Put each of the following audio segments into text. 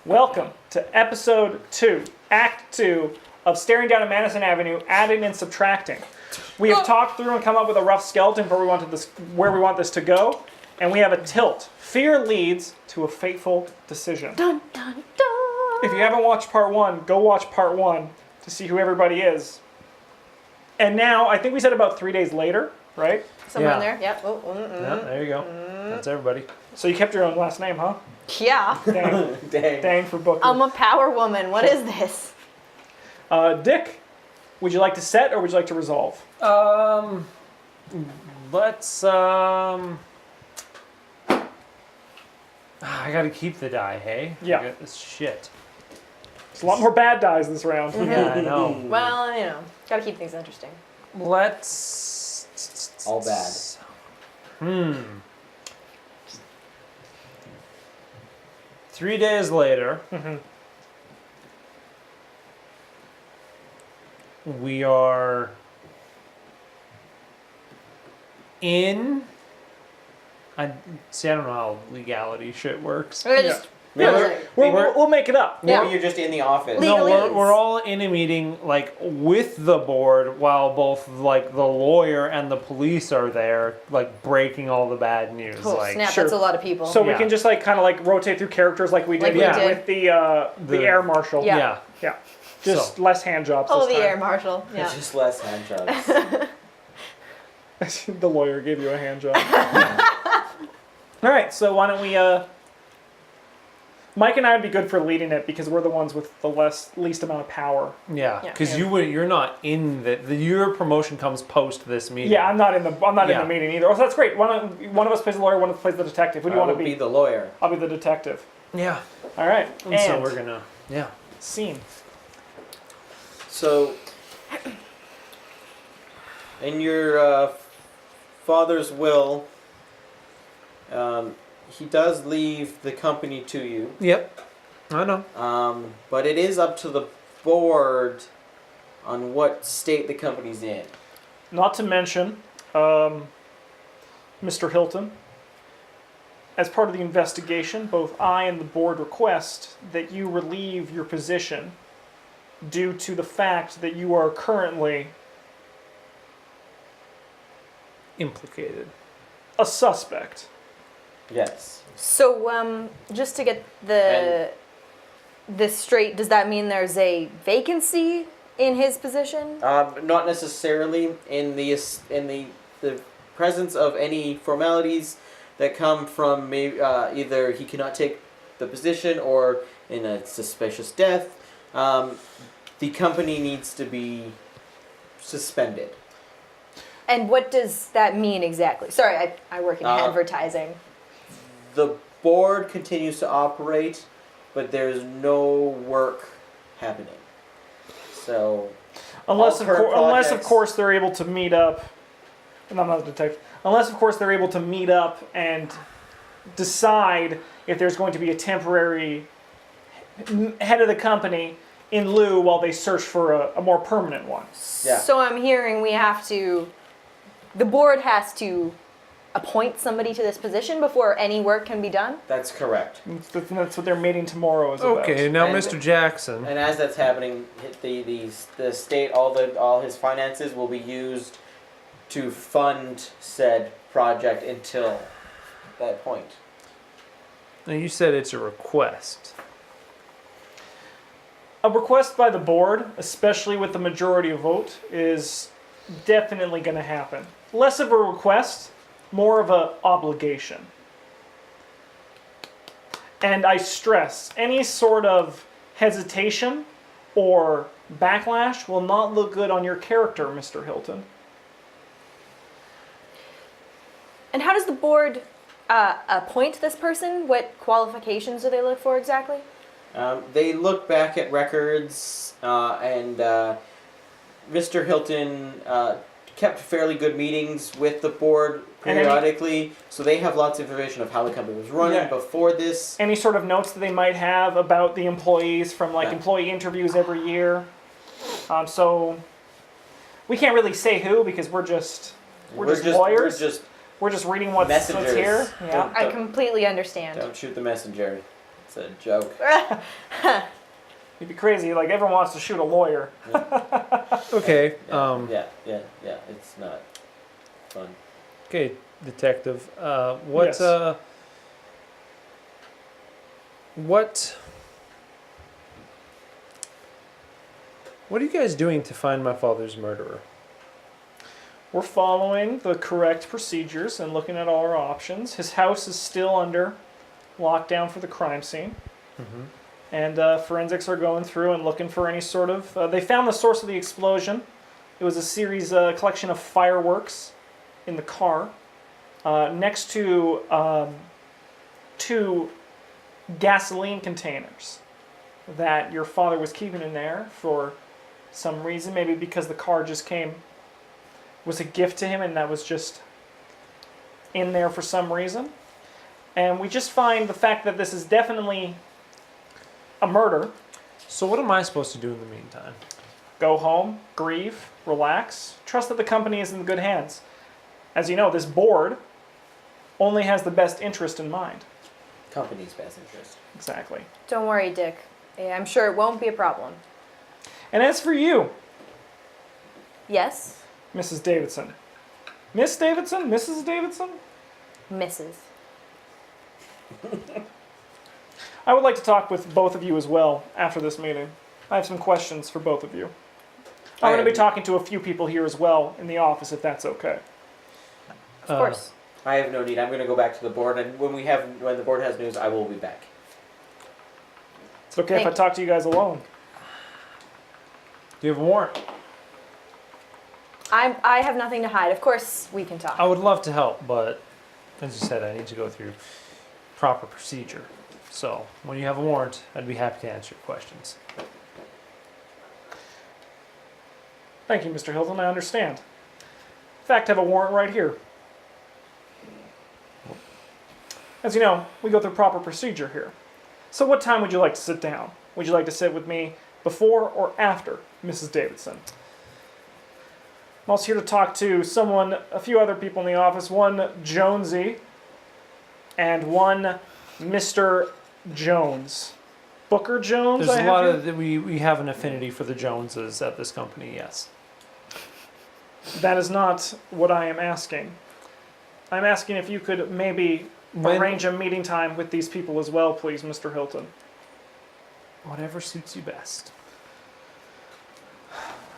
Welcome to episode 2, act 2 of Staring Down at Madison Avenue, Adding and Subtracting. We have talked through and come up with a rough skeleton for where we want this to go, and we have a tilt. Fear leads to a fateful decision. Dun, dun, dun. If you haven't watched part 1, go watch part 1 to see who everybody is. And now, I think we said about 3 days later, right? Somewhere in there, yep. Oh, Yeah, there you go. That's everybody. So you kept your own last name, huh? Yeah. Dang. Dang for Booker. I'm a power woman. What is this? Dick, would you like to set or would you like to resolve? Let's I gotta keep the die, hey? Yeah. I got this shit. There's a lot more bad dies this round. Yeah, I know. Well, gotta keep things interesting. Let's... All bad. 3 days later, we are in... I don't know how legality shit works. We're just We'll make it up. Yeah. Maybe you're just in the office. Legal- No, Legalese. we're all in a meeting, like, with the board, while both, like, the lawyer and the police are there, like, breaking all the bad news. oh, like, snap, Sure. that's a lot of people. So we Yeah. can just kind of rotate through characters like we did, Like we did. with the air marshal. Yeah. yeah. Just less hand jobs oh, this the air time. marshal. Yeah. It's just less hand jobs. The lawyer gave you a hand job. All right, so why don't we... Mike and I would be good for leading it because we're the ones with the least amount of power. Yeah, Yeah. because you're not in your promotion comes post this meeting. Yeah, I'm not in the Yeah. meeting either. Oh, so that's great. One of us plays the lawyer, one of us plays the detective. Who do you I want will to be be? the lawyer. I'll be the detective. Yeah. All right. And so we're gonna scene. So, in your father's will, he does leave the company to you. Yep. I know. But it is up to the board on what state the company's in. Not to mention, Mr. Hilton, as part of the investigation, both I and the board request that you relieve your position due to the fact that you are currently Implicated. a suspect. Yes. So, just to get this straight, does that mean there's a vacancy in his position? Not necessarily in the presence of any formalities that come from either he cannot take the position or in a suspicious death. The company needs to be suspended. And what does that mean exactly? Sorry, I work in advertising. The board continues to operate, but there's no work happening. So, Unless, all of, current unless of projects- course, they're able to meet up. And I'm not a detective. Unless, of course, they're able to meet up and decide if there's going to be a temporary head of the company in lieu while they search for a more permanent one. Yeah. So I'm hearing the board has to appoint somebody to this position before any work can be done? That's correct. That's what their meeting tomorrow is about. Okay, now And- Mr. Jackson. And as that's happening, the state, all his finances will be used to fund said project until that point. Now you said it's a request. A request by the board, especially with the majority vote, is definitely going to happen. Less of a request, more of an obligation. And I stress, any sort of hesitation or backlash will not look good on your character, Mr. Hilton. And how does the board appoint this person? What qualifications do they look for exactly? They look back at records, and Mr. Hilton kept fairly good meetings with the board periodically, so they have lots of information of how the company was running before this. Any sort of notes that they might have about the employees from Yeah. employee interviews every year. So we can't really say who because we're just lawyers. We're just reading what's here. messengers. Yeah. I completely understand. Don't shoot the messenger. It's a joke. You'd be crazy. Like, everyone wants to shoot a lawyer. Okay. Yeah. It's not fun. Okay, detective. What? Yes. What are you guys doing to find my father's murderer? We're following the correct procedures and looking at all our options. His house is still under lockdown for the crime scene. Mm-hmm. And forensics are going through and looking for any sort of... they found the source of the explosion. It was a collection of fireworks in the car next to 2 gasoline containers that your father was keeping in there for some reason. Maybe because the car just was a gift to him and that was just in there for some reason. And we just find the fact that this is definitely a murder. So what am I supposed to do in the meantime? Go home, grieve, relax, trust that the company is in good hands. As you know, this board only has the best interest in mind. Company's best interest. Exactly. Don't worry, Dick. Yeah, I'm sure it won't be a problem. And as for you, Yes, Mrs. Davidson. Miss Davidson? Mrs. Davidson? Mrs. I would like to talk with both of you as well after this meeting. I have some questions for both of you. I'm going to be talking to a few people here as well in the office, if that's okay. Of course. I have no need. I'm going to go back to the board, and when the board has news, I will be back. It's okay if I Thank talk to you guys alone. Do you have a warrant? I have nothing to hide. Of course, we can talk. I would love to help, but as you said, I need to go through proper procedure. So when you have a warrant, I'd be happy to answer your questions. Thank you, Mr. Hilton. I understand. In fact, I have a warrant right here. As you know, we go through proper procedure here. So what time would you like to sit down? Would you like to sit with me before or after Mrs. Davidson? I'm also here to talk to a few other people in the office. One Jonesy and one Mr. Jones. Booker Jones, There's I a have lot here? of we have an affinity for the Joneses at this company. Yes. That is not what I am asking. I'm asking if you could maybe arrange a meeting time with these people as well, please, Mr. Hilton. Whatever suits you best.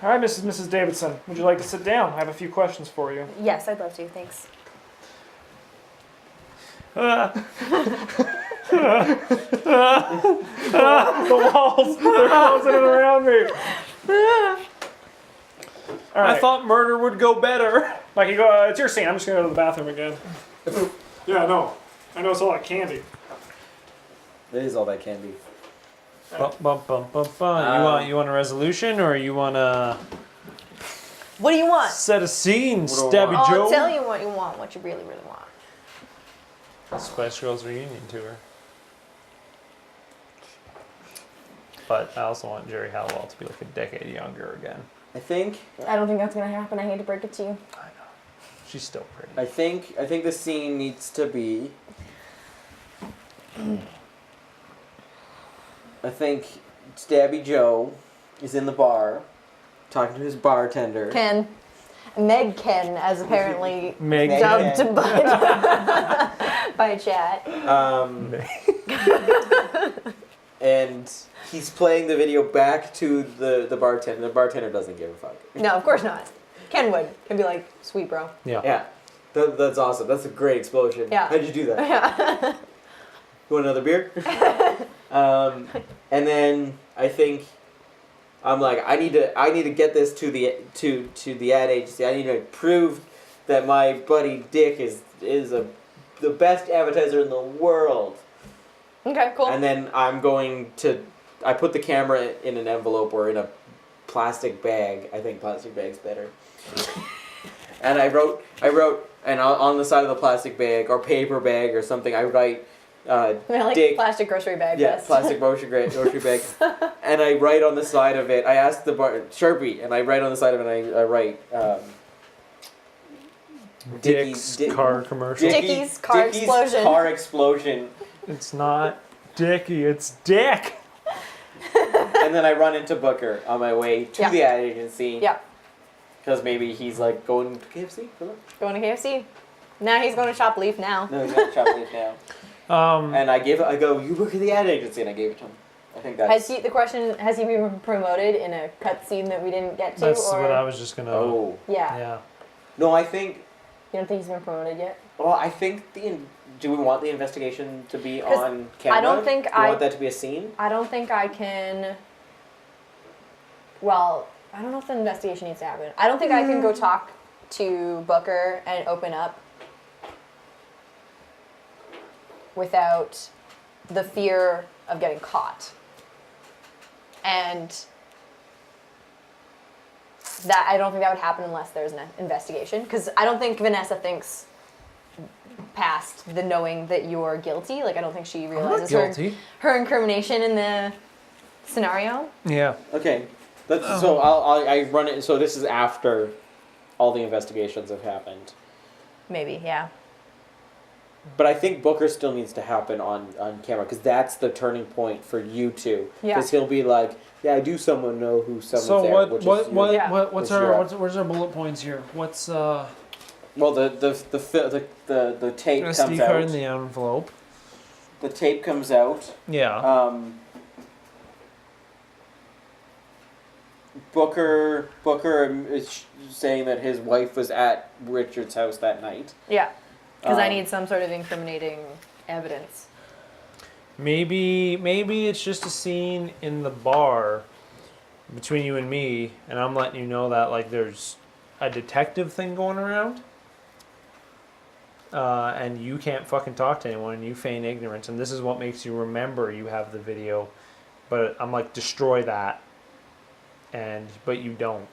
All right, Mrs. Davidson, would you like to sit down? I have a few questions for you. Yes, I'd love to. Thanks. The walls, they're closing in around me. All right. I thought murder would go better. Mikey, go. It's your scene. I'm just gonna go to the bathroom again. Yeah, I know. I know it's all that candy. It is all that can be. Bum, bum, bum, bum, bum. You want a resolution, or you want to What do you want? set a scene, What do I Stabby want? Joe? I'll tell you what you want, what you really, really want. Spice Girls reunion tour. But I also want Jerry Halliwell to be like a decade younger again. I think I don't think that's gonna happen. I hate to break it to you. I know. She's still pretty. I think the scene needs to be. I think Stabby Joe is in the bar, talking to his bartender. Ken. Meg Ken, as apparently Meg Ken. dubbed by, by chat. And he's playing the video back to the bartender. The bartender doesn't give a fuck. No, of course not. Ken would. Ken be like, sweet bro. Yeah. Yeah, that's awesome. That's a great explosion. Yeah. How'd you do that? Yeah. You want another beer? And then I think I'm like, I need to get this to the ad agency. I need to prove that my buddy Dick is the best advertiser in the world. Okay, cool. And then I put the camera in an envelope or in a plastic bag. I think plastic bag's better. And I wrote, and on the side of the plastic bag or paper bag or something, I write, I like Dick. plastic grocery bag. Yeah, yes. plastic grocery bag. And I write on the side of it, I asked the Sharpie, and I write on the side of it, I write, Dick's car commercial. Dickie's car explosion. car explosion. It's not Dickie, it's Dick. And then I run into Booker on my way to Yeah. the ad agency. Yeah. Because maybe he's like going to KFC for lunch. Going to KFC. Now he's going to Shop Leaf now. No, he's got chocolate now. And I go, you work at the ad agency, and I gave it to him. I think that's. Has he been promoted in a cutscene that we didn't get to? That's or? what I was just gonna. Oh. Yeah. Yeah. No, I think. You don't think he's been promoted yet? Well, I think do we want the investigation to be on camera? I don't think do we want that to be a scene? I don't think I can. Well, I don't know if the investigation needs to happen. I don't think I can go talk to Booker and open up without the fear of getting caught. And that I don't think that would happen unless there's an investigation. Because I don't think Vanessa thinks past the knowing that you're guilty. Like, I don't think she realizes her incrimination in the scenario. Yeah. Okay. So I run it. So this is after all the investigations have happened. Maybe, yeah. But I think Booker still needs to happen on camera because that's the turning point for you two. Yeah. Because he'll be like, yeah, I do someone know who someone's So there. what's Which is where's our bullet points here? What's Well, the tape comes SD out. card in the envelope? The tape comes out. Yeah. Booker is saying that his wife was at Richard's house that night. Yeah. Because I Um, need some sort of incriminating evidence. Maybe it's just a scene in the bar between you and me, and I'm letting you know that like there's a detective thing going around, and you can't fucking talk to anyone, and you feign ignorance, and this is what makes you remember you have the video, but I'm like, destroy that, but you don't.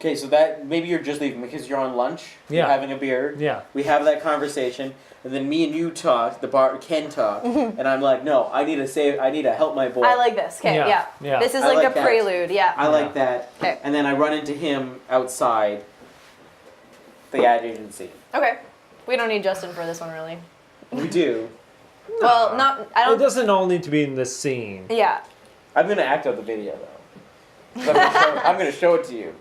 Okay, so that maybe you're just leaving because you're on lunch. Yeah. You're having a beer. Yeah. We have that conversation, and then me and you talk. The bar Ken talk, and I'm like, no, I need to help my boy. I like this. Okay, Yeah, yeah. yeah. This is I like like a that. prelude, yeah. I like that. Okay. And then I run into him outside the ad agency. Okay. We don't need Justin for this one, really. We do. Well, not. I It don't. doesn't all need to be in this scene. Yeah. I'm gonna act out the video though. So I'm gonna show it to you.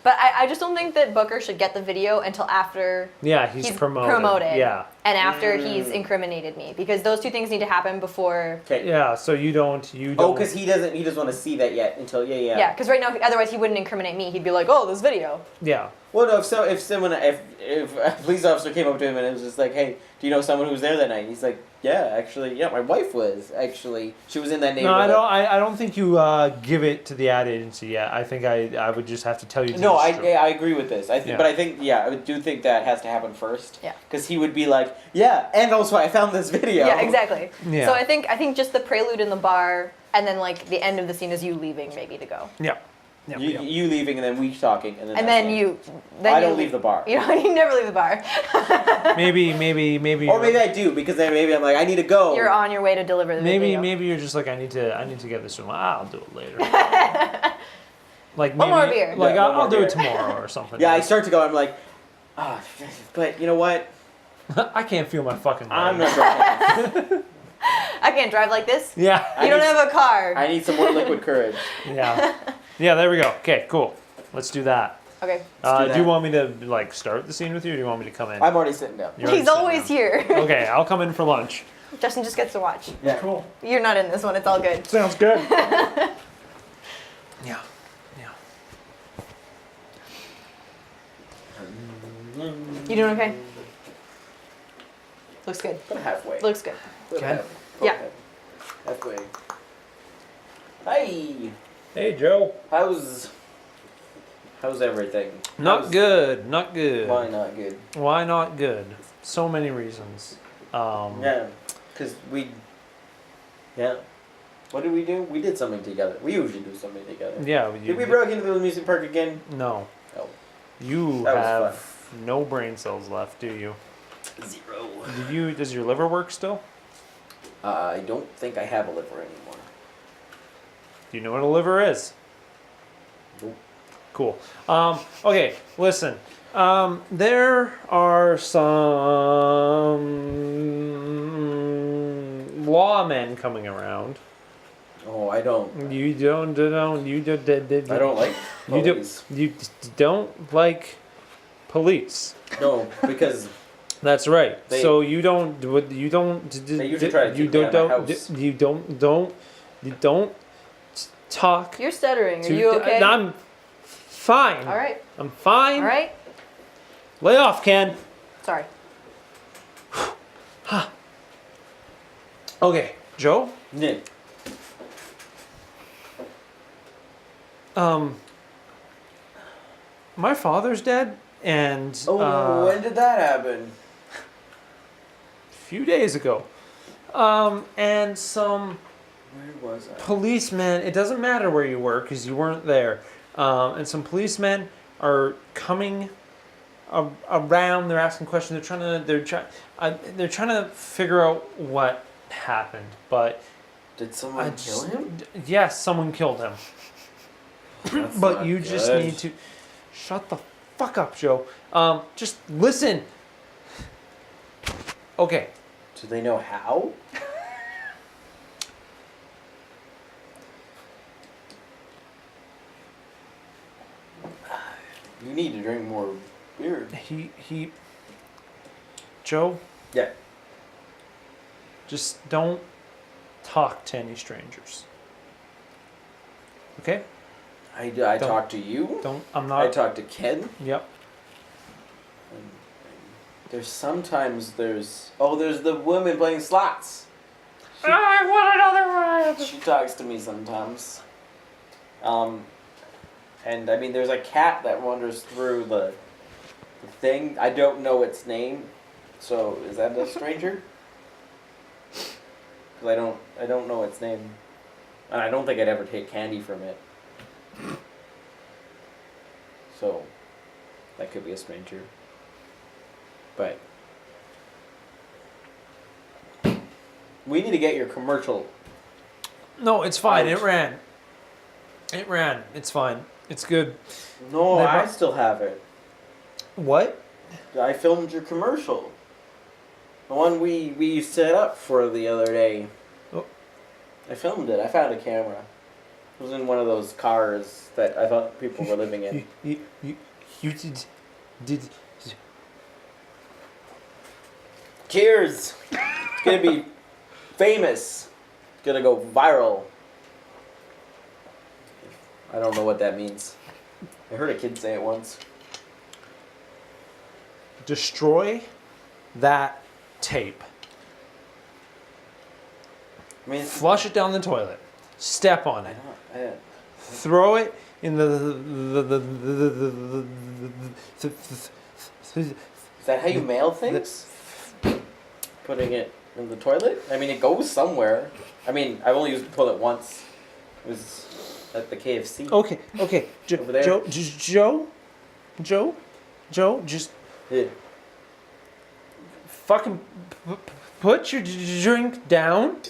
But I just don't think that Booker should get the video until after Yeah, he's promoted. Yeah. and after he's incriminated me. Because those two things need to happen before. Okay. Yeah, so you don't. Oh, because he doesn't want to see that yet until Yeah, because right now, otherwise he wouldn't incriminate me. He'd be like, oh, this video. Yeah. Well, no. If a police officer came up to him and it was just like, hey, do you know someone who was there that night? And he's like, yeah, actually, yeah, my wife was actually. She was in that neighborhood. No, I don't think you give it to the ad agency yet. I think I would just have to tell you. To No, destroy. I agree with this. Yeah. But I think I do think that has to happen first. Yeah. Because he would be like, yeah, and also I found this video. Yeah, exactly. Yeah. So I think just the prelude in the bar, and then like the end of the scene is you leaving maybe to go. Yeah. Yeah. You leaving and then we talking and then. And that's then it. you. I don't leave the bar. You know, you never leave the bar. Maybe. Or maybe I do because then maybe I'm like I need to go. You're on your way to deliver the video. Maybe you're just like I need to get this one. I'll do it later. Like One maybe, more beer. Like Yeah, one I'll more do beer. it tomorrow or something. Yeah, I start to go. I'm like, but you know what? I can't feel my fucking. I'm legs. not driving. I can't drive like this. Yeah. You don't have a car. I need some more liquid courage. Yeah. Yeah. There we go. Okay. Cool. Let's do that. Okay. do Do you that. want me to like start the scene with you, or do you want me to come in? I'm already sitting down. You're already He's sitting always down. here. Okay, I'll come in for lunch. Justin just gets to watch. Yeah. Cool. You're not in this one. It's all good. Sounds good. Yeah. Yeah. You doing okay? Looks good. About halfway. Looks good. Okay. Yeah. Halfway. Hey, Hey, Joe. how's everything? Not How's- good. Not good. Why not good? Why not good? So many reasons. Yeah, because yeah. What did we do? We did something together. We usually do something together. Yeah. Did we break into the amusement park again? No. Oh. You That was have no brain cells left, do you? 0. Does your liver work still? I don't think I have a liver anymore. Do you know what a liver is? Nope. Cool. Okay, listen. There are some lawmen coming around. Oh, I don't. You don't I don't like police. you don't like police. No, because That's right. They- So you don't They usually try to keep me out of my house. you don't talk You're stuttering. Are to you okay? I'm fine. All right. I'm fine. All right. Lay off, Ken. Sorry. Okay, Joe. yeah. My father's dead, and when did that happen? a few days ago. And some Where was I? policemen. It doesn't matter where you were because you weren't there. And some policemen are coming around. They're asking questions. They're trying to figure out what happened. But Did someone kill him? Yes, someone killed him. That's But not you just good. need to shut the fuck up, Joe. Just listen. Okay. Do they know how? You need to drink more beer. Joe, Yeah. just don't talk to any strangers. Okay? I Don't. talked to you. I'm I not. talked to Ken. Yep. There's the woman playing slots. I want another one. She talks to me sometimes. And I mean, there's a cat that wanders through the thing. I don't know its name, so is that a stranger? Because I don't know its name, and I don't think I'd ever take candy from it. So, that could be a stranger. But we need to get your commercial. No, it's fine. Ouch. It ran. It ran. It's fine. It's good. No, They I brought- still have it. What? I filmed your commercial. The one we set up for the other day. Oh. I filmed it. I found a camera. It was in one of those cars that I thought people were living in. You did. Cheers! It's gonna be famous. It's gonna go viral. I don't know what that means. I heard a kid say it once. Destroy that tape. I mean, Flush it down the toilet. Step on I it. don't. Throw it in Is that how you mail things? Putting it in the toilet? I mean, it goes somewhere. I mean, I've only used the toilet once. It was at the KFC. Okay. Over there. Joe, just Yeah. fucking put your drink down.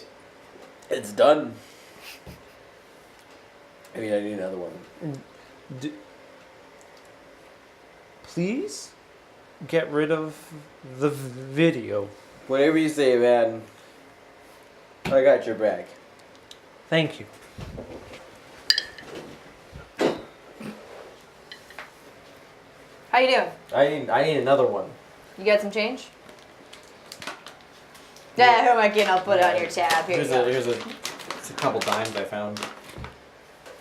It's done. I mean, I need another one. Please get rid of the video. Whatever you say, man. I got your back. Thank you. How you doing? I need another one. You got some change? Yeah, who am I kidding? I'll put it on your tab. Here you go. It's a couple dimes I found.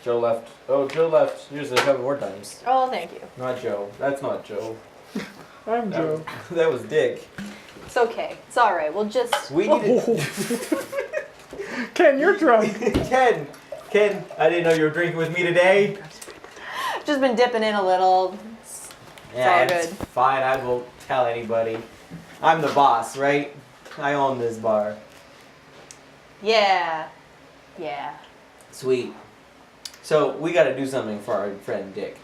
Joe left. Oh, Joe left. Here's a couple more dimes. Oh, thank you. Not Joe. That's not Joe. I'm Joe. That was Dick. It's okay. It's all right. We'll just. We need Ken, you're drunk. Ken, I didn't know you were drinking with me today. Just been dipping in a little. Yeah, all it's good. fine. I won't tell anybody. I'm the boss, right? I own this bar. Yeah. Yeah. Sweet. So we got to do something for our friend Dick.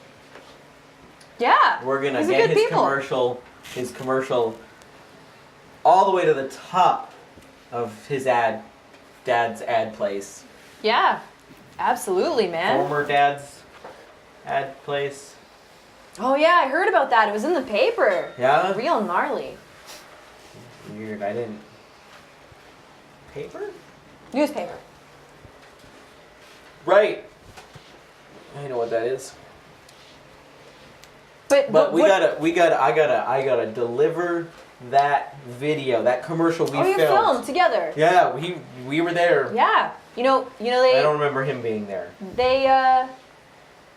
Yeah. We're gonna He's a get good his people. commercial, all the way to the top of his dad's ad place. Yeah. Absolutely, man. Former dad's ad place. Oh yeah, I heard about that. It was in the paper. Yeah. Real gnarly. Weird. I didn't. Paper? Newspaper. Right. I know what that is. But I gotta deliver that video, that commercial we Oh, you filmed. filmed together. Yeah, we were there. Yeah. You know I they don't remember him being there,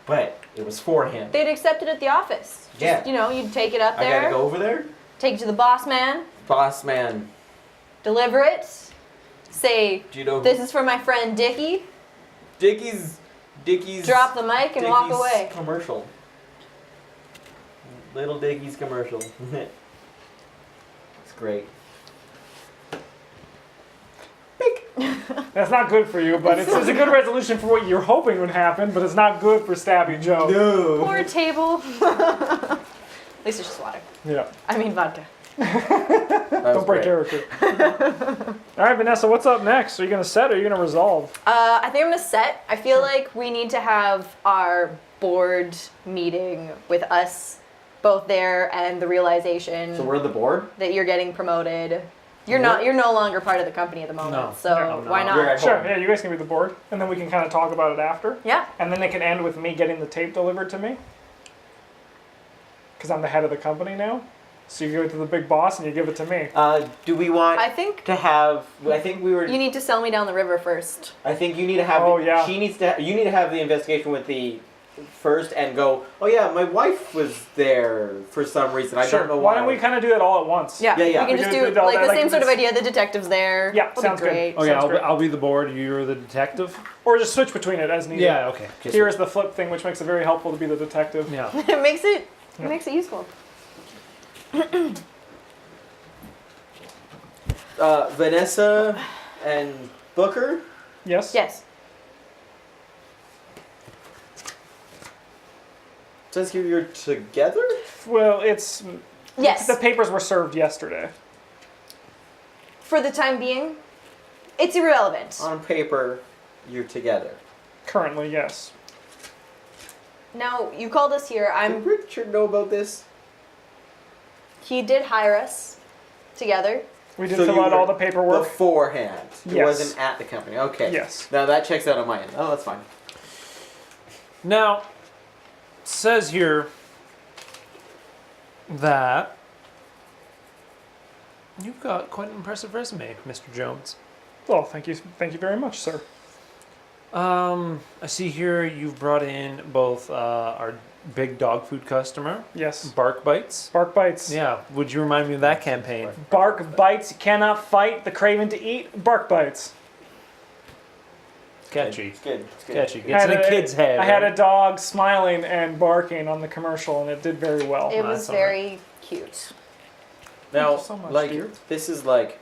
but it was for him. they'd accept it at the office. Just, Yeah. You know, you'd take it up I there. gotta go over there. Take it to the boss man. Boss man. Deliver it. Say, Do you know this is for my friend Dickie. Dickie's Drop the mic and walk Dickie's away. commercial. Little Dickie's commercial. It's great. That's not good for you, but it's a good resolution for what you're hoping would happen, but it's not good for Stabby Joe. No. Poor table. At least it's just water. Yeah. I mean vodka. Don't break character. All right, Vanessa, what's up next? Are you going to set or are you going to resolve? I think I'm gonna set. I feel like we need to have our board meeting with us both there and the realization So we're the board? that you're getting promoted. You're no longer part of the company at the moment. No. So No. why You're not? at Sure, home. yeah, you guys can be the board, and then we can kind of talk about it after. Yeah. And then it can end with me getting the tape delivered to me. Because I'm the head of the company now. So you give it to the big boss and you give it to me. Do we want I think to have? I think we were. you need to sell me down the river first. I think you need to have. Oh, yeah. She needs to. You need to have the investigation with the first and go. Oh yeah, my wife was there for some reason. I don't know why. Why don't we kind of do that all at once? Yeah. Yeah, yeah. We can We just can do all like that, the like same sort of this- idea. The detective's there. Yeah, That'll sounds be good. great. Oh yeah, Sounds great. I'll be the board. You're the detective. Or just switch between it as needed. Yeah. Okay. Here is the flip thing, which makes it very helpful to be the detective. Yeah. It makes it useful. Vanessa and Booker. Yes? Yes. Says here you're together. Well, it's... Yes. The papers were served yesterday. For the time being, it's irrelevant. On paper, you're together. Currently, yes. Now, you called us here. Did Richard know about this? He did hire us together. We did So fill you out were all the paperwork. beforehand. It Yes. wasn't at the company. Okay. Yes. Now that checks out on my end. Oh, that's fine. Now, it says here that you've got quite an impressive resume, Mr. Jones. Well, thank you very much, sir. I see here you've brought in both our big dog food customer, Yes. Bark Bites. Bark bites. Yeah, would you remind me of that campaign? Bark bites. You cannot fight the craven to eat. Bark bites. Catchy. It's good. It's good. Catchy. I Gets had in a kid's head. I had right? a dog smiling and barking on the commercial, and it did very well. It was that's all right. very cute. Now, you so much, like dear. this is like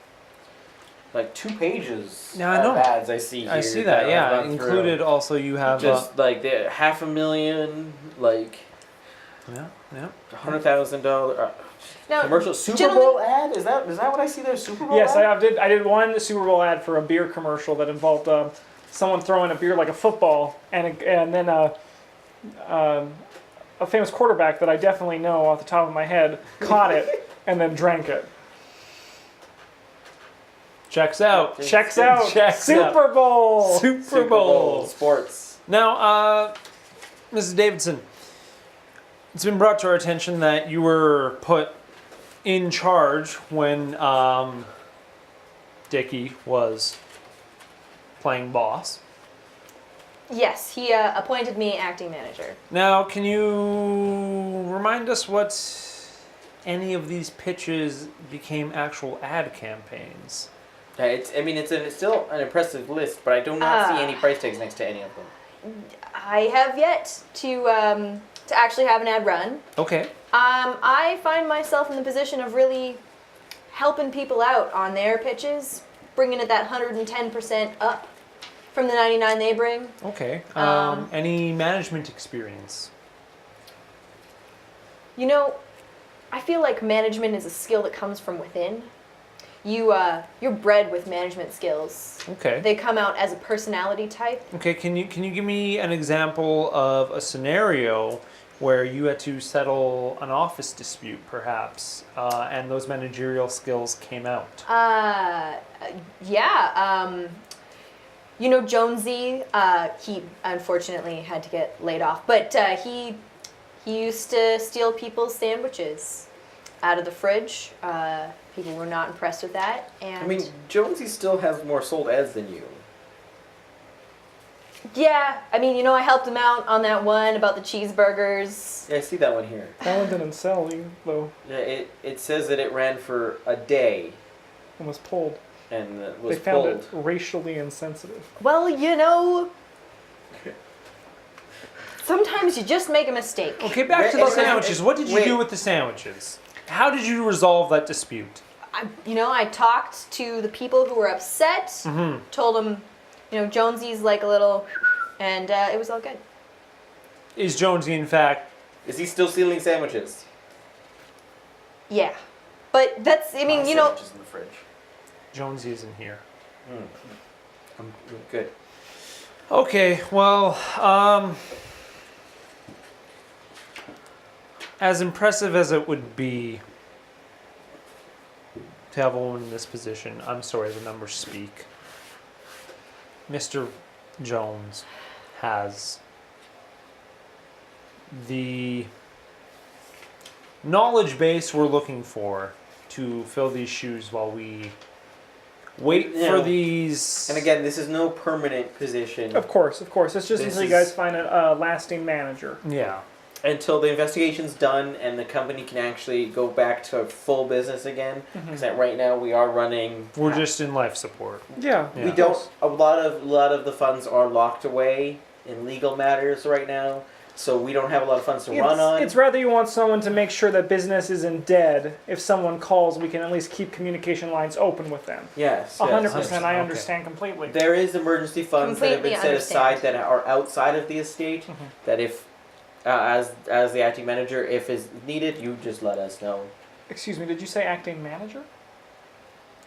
2 pages Yeah, I know. of ads I see here. I see that. I've Yeah, run through. included also you have Just like the $500,000, like yeah. $100,000 Now, commercial Super gentlemen- Bowl ad. Is that what I see there? Super Bowl Yes, ad? I did one Super Bowl ad for a beer commercial that involved someone throwing a beer like a football, and then a famous quarterback that I definitely know off the top of my head caught it and then drank it. Checks out. Checks out. Checks Super Bowl. Super Bowl. sports. Now, Mrs. Davidson, it's been brought to our attention that you were put in charge when Dickie was playing boss. Yes, he appointed me acting manager. Now, can you remind us what any of these pitches became actual ad campaigns? It's still an impressive list, but I do not see any price tags next to any of them. I have yet to actually have an ad run. Okay. I find myself in the position of really helping people out on their pitches, bringing it that 110% up from the 99 they bring. Okay. Any management experience? You know, I feel like management is a skill that comes from within. You're bred with management skills. Okay. They come out as a personality type. Okay, can you give me an example of a scenario where you had to settle an office dispute, perhaps, and those managerial skills came out. Yeah. Jonesy, he unfortunately had to get laid off, but he used to steal people's sandwiches out of the fridge. People were not impressed with that. And I mean, Jonesy still has more sold ads than you. yeah, I helped him out on that one about the cheeseburgers. Yeah, I see that one here. That one didn't sell, though. Yeah, it says that it ran for a day And was pulled. and They was found pulled. it racially insensitive. Well, sometimes you just make a mistake. Okay, back to the Wait, sandwiches. What did you wait. do with the sandwiches? How did you resolve that dispute? I talked to the people who were upset, told them, Jonesy's like a little, and it was all good. Is Jonesy, in fact, Is he still stealing sandwiches? Yeah. But that's, Sandwiches in the fridge. Jonesy isn't here? I'm good. Okay, well, as impressive as it would be to have a woman in this position, I'm sorry, the numbers speak. Mr. Jones has the knowledge base we're looking for to fill these shoes while we wait Yeah. for these. And again, this is no permanent position Of course. It's just This until you is- guys find a lasting manager. Yeah. until the investigation's done and the company can actually go back to full business again. Because right now we are running. We're just in life support. Yeah. Yeah. We don't. A lot of the funds are locked away in legal matters right now, so we don't have a lot of funds to run on. It's rather you want someone to make sure that business isn't dead. If someone calls, we can at least keep communication lines open with them. Yes, 100%. I Okay. understand completely. There is emergency funds that have been Completely set aside understand. that are outside of the estate. That if, as the acting manager, if is needed, you just let us know. Excuse me, did you say acting manager?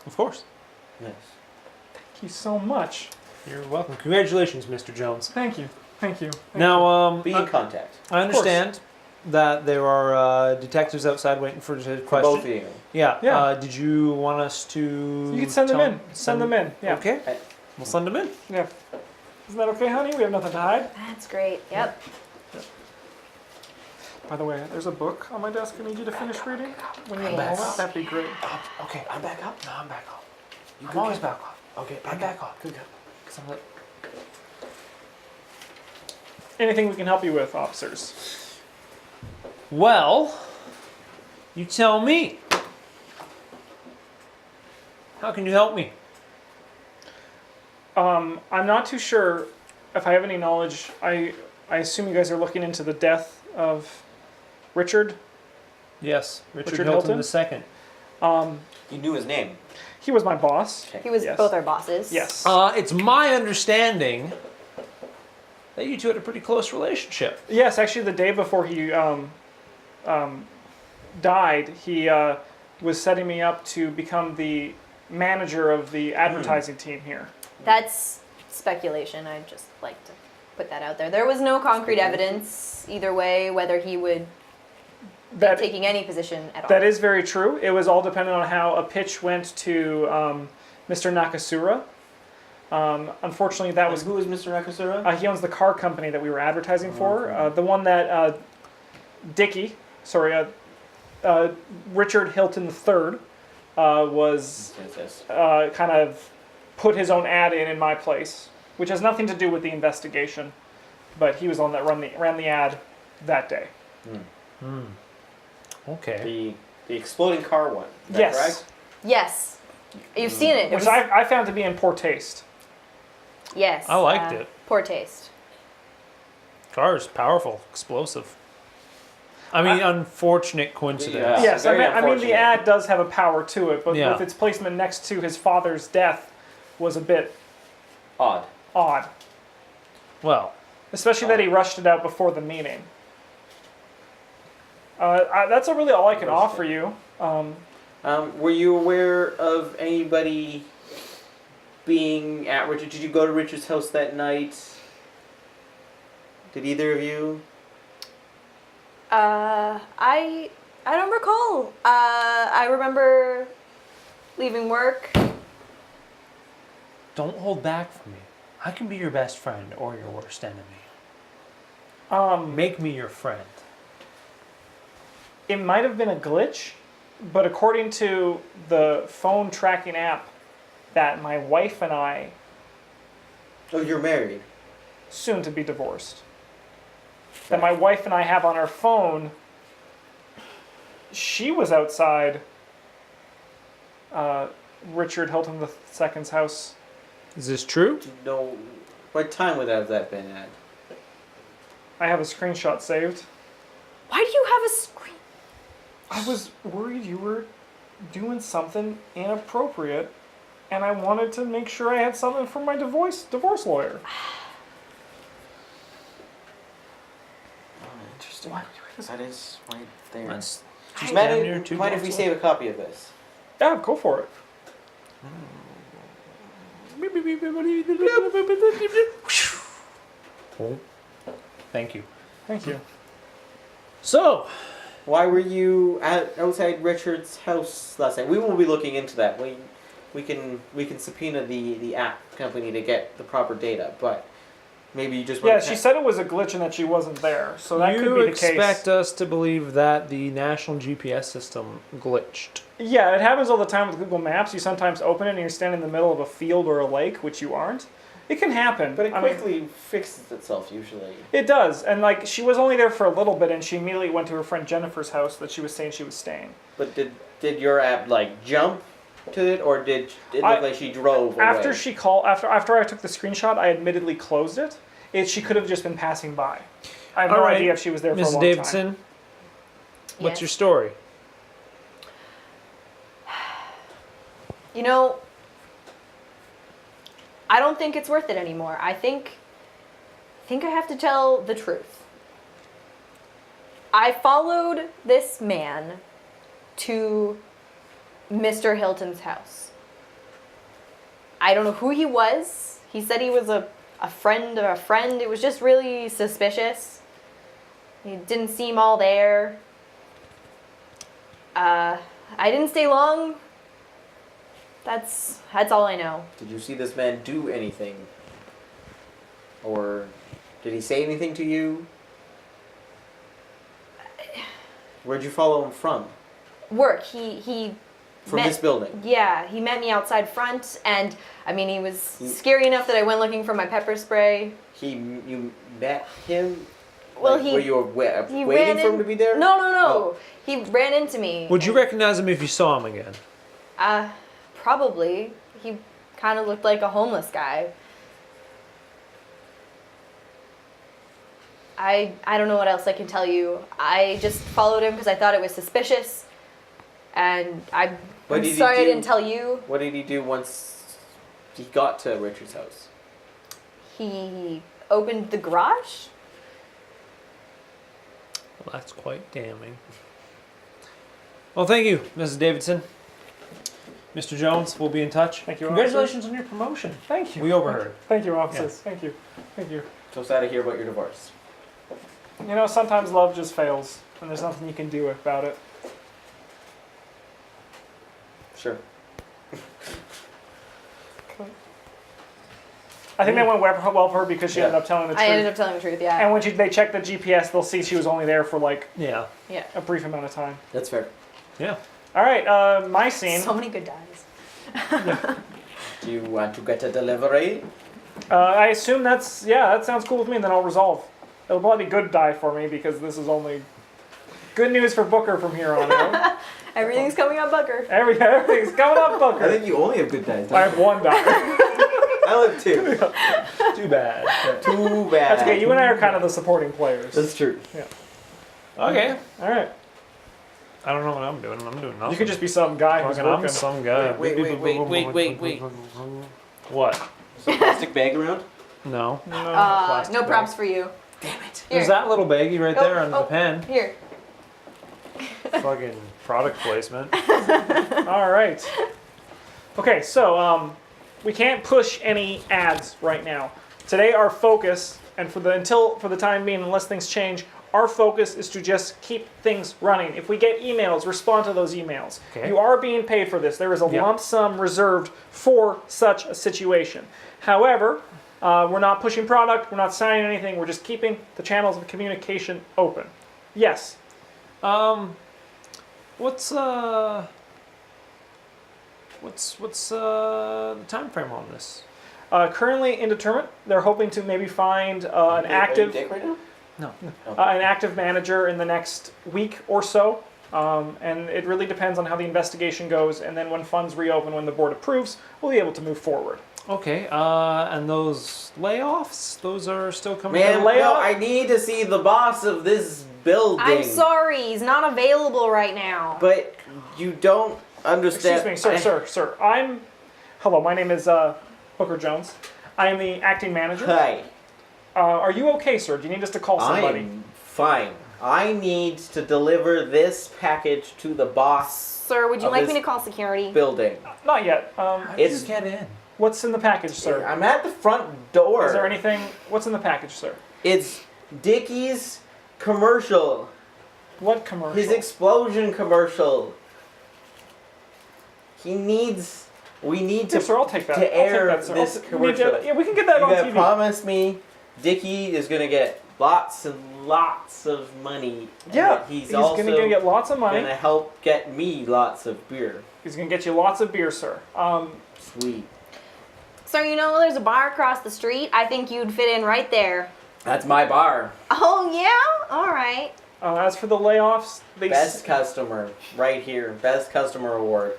Of course. Yes. Thank you so much. You're welcome. Congratulations, Mr. Jones. Thank you. Now, Be in contact. I understand that there are detectives outside waiting for the For question. both of you. Yeah. Yeah. Did you want us to? You can send them tell- in. Send them in. Yeah. Okay. We'll send them in. Yeah. Isn't that okay, honey? We have nothing to hide. That's great. Yep. By the way, there's a book on my desk I need you to finish reading. When you back roll up. it, that'd be great. Okay, I'm back up. No, I'm back up. You I'm good always kid? back up. Okay, I'm back up. Good. Cause I'm like, Anything we can help you with, officers? well, you tell me. How can you help me? I'm not too sure if I have any knowledge. I assume you guys are looking into the death of Richard. Yes, Richard Richard Hilton Hilton? the second. You knew his name. He was my boss. He was Yes. both our bosses. Yes. It's my understanding that you two had a pretty close relationship. Yes, actually, the day before he died, he was setting me up to become the manager of the advertising team here. That's speculation. I'd just like to put that out there. There was no concrete evidence either way whether he would be That taking any position at all. that is very true. It was all dependent on how a pitch went to Mr. Nakasura. Unfortunately, that was Who is Mr. Nakasura? he owns the car company that we were advertising for. The one that Richard Hilton III was Yes. kind of put his own ad in my place, which has nothing to do with the investigation, but he was on that ran the ad that day. Okay. The exploding car one. Is that Yes, correct? Yes. You've seen it. It which was- I found to be in poor taste. yes. I liked it. Poor taste. Car's powerful, explosive. I mean, unfortunate coincidence. Yeah. Yes, I very mean the unfortunate. ad does have a power to it, but Yeah. with its placement next to his father's death was a bit Odd. odd, Well, especially that he rushed it out before the meeting. That's really all I can offer you. Were you aware of anybody being at Richard? Did you go to Richard's house that night? Did either of you? I don't recall. I remember leaving work. Don't hold back from me. I can be your best friend or your worst enemy. Make me your friend. It might have been a glitch, but according to the phone tracking app that my wife and I, Oh, you're married. soon to be divorced, that my wife and I have on our phone, she was outside Richard Hilton II's house. Is this true? No. What time would have that been at? I have a screenshot saved. Why do you have a screen? I was worried you were doing something inappropriate, and I wanted to make sure I had something from my divorce lawyer. Interesting. That is right there. Let's I- just Matt, damn near two mind if we votes save a copy of this? Yeah, go for it. Oh, thank you. Thank you. So, Why were you outside Richard's house last night? We will be looking into that. We can subpoena the app company to get the proper data, but maybe you just Yeah, want she said it was a glitch and that she wasn't there, so that you could be the expect case. us to believe that the national GPS system glitched. Yeah, it happens all the time with Google Maps. You sometimes open it and you're standing in the middle of a field or a lake, which you aren't. It can happen. But it I mean, quickly fixes itself usually. it does, and like she was only there for a little bit, and she immediately went to her friend Jennifer's house that she was saying she was staying. But did your app like jump to it, or did it look like she drove After away? she called, after I took the screenshot, I admittedly closed it. She could have just been passing by. I have All no right, idea if she was there for a Mrs. long Davidson, time. what's Yes. your story? You know, I don't think it's worth it anymore. I think I have to tell the truth. I followed this man to Mr. Hilton's house. I don't know who he was. He said he was a friend of a friend. It was just really suspicious. He didn't seem all there. I didn't stay long. That's all I know. Did you see this man do anything? Or did he say anything to you? Where'd you follow him from? Work. He From met- this building? Yeah, he met me outside front, and I mean, he was scary enough that I went looking for my pepper spray. You met him? Well, Like, he were you he waiting ran for him in- to be there? No. Oh. He ran into me. Would you and- recognize him if you saw him again? Probably. He kind of looked like a homeless guy. I don't know what else I can tell you. I just followed him because I thought it was suspicious, and I'm What did he sorry I do? didn't tell you. What did he do once he got to Richard's house? He opened the garage. Well, that's quite damning. Well, thank you, Mrs. Davidson. Mr. Jones, we'll be in touch. Thank you, Congratulations on your promotion. Thank you. We overheard. Thank you, officers. Thank you. Thank you. So sad to hear about your divorce. You know, sometimes love just fails, and there's nothing you can do about it. Sure. I think that went well for her because she Yeah. ended up telling the truth. I ended up telling the truth. Yeah. And when they check the GPS, they'll see she was only there for like Yeah. Yeah. a brief amount of time. That's fair. Yeah. All right, my scene. So many good dies. Do you want to get a delivery? I assume that sounds cool with me, and then I'll resolve. It'll probably be good die for me because this is only good news for Booker from here on out. Everything's coming up, Booker. Everything's coming up, Booker. I think you only have good dice. I have one die. I have two. Too bad. Too bad. That's okay. You and I are kind of the supporting players. That's true. Okay. All right. I don't know what I'm doing. I'm doing nothing. You could just be some guy who's Fucking, I'm working. some guy. Wait. What? Is a plastic bag around? No. No props for you. Damn it. There's that little baggie right there under the Oh. pen. Here. Fucking product placement. All right. Okay, so we can't push any ads right now. Today, our focus, and for the time being, unless things change, Our focus is to just keep things running. If we get emails, respond to those emails. Okay. You are being paid for this. There is a Yeah. lump sum reserved for such a situation. However, we're not pushing product. We're not signing anything. We're just keeping the channels of communication open. Yes. What's the time frame on this? Currently indeterminate. They're hoping to maybe find an active No. an active manager in the next week or so. And it really depends on how the investigation goes. And then when funds reopen, when the board approves, we'll be able to move forward. Okay. And those layoffs, those are still coming. Man, out? no, I need to see the boss of this building. I'm sorry, he's not available right now. But you don't understand. Excuse me, sir. Hello, my name is Booker Jones. I am the acting manager. Hi. Are you okay, sir? Do you need us to call somebody? I'm fine. I need to deliver this package to the boss Sir, would you of like me this to call security? building. Not yet. It's Just get in. What's in the package, sir? I'm at the front door. Is there anything? What's in the package, sir? It's Dickie's commercial. What commercial? His explosion commercial. We need Yeah, sir, I'll take that. to air I'll take that, sir. this we need to- commercial. yeah, we can get that You on gotta TV. promise me Dickie is gonna get lots and lots of money. And Yeah, that he's also gonna get lots of money. gonna help get me lots of beer. He's gonna get you lots of beer, sir. Sweet. Sir, you know there's a bar across the street. I think you'd fit in right there. That's my bar. Oh, yeah? All right. As for the layoffs, Best customer right here. Best customer award.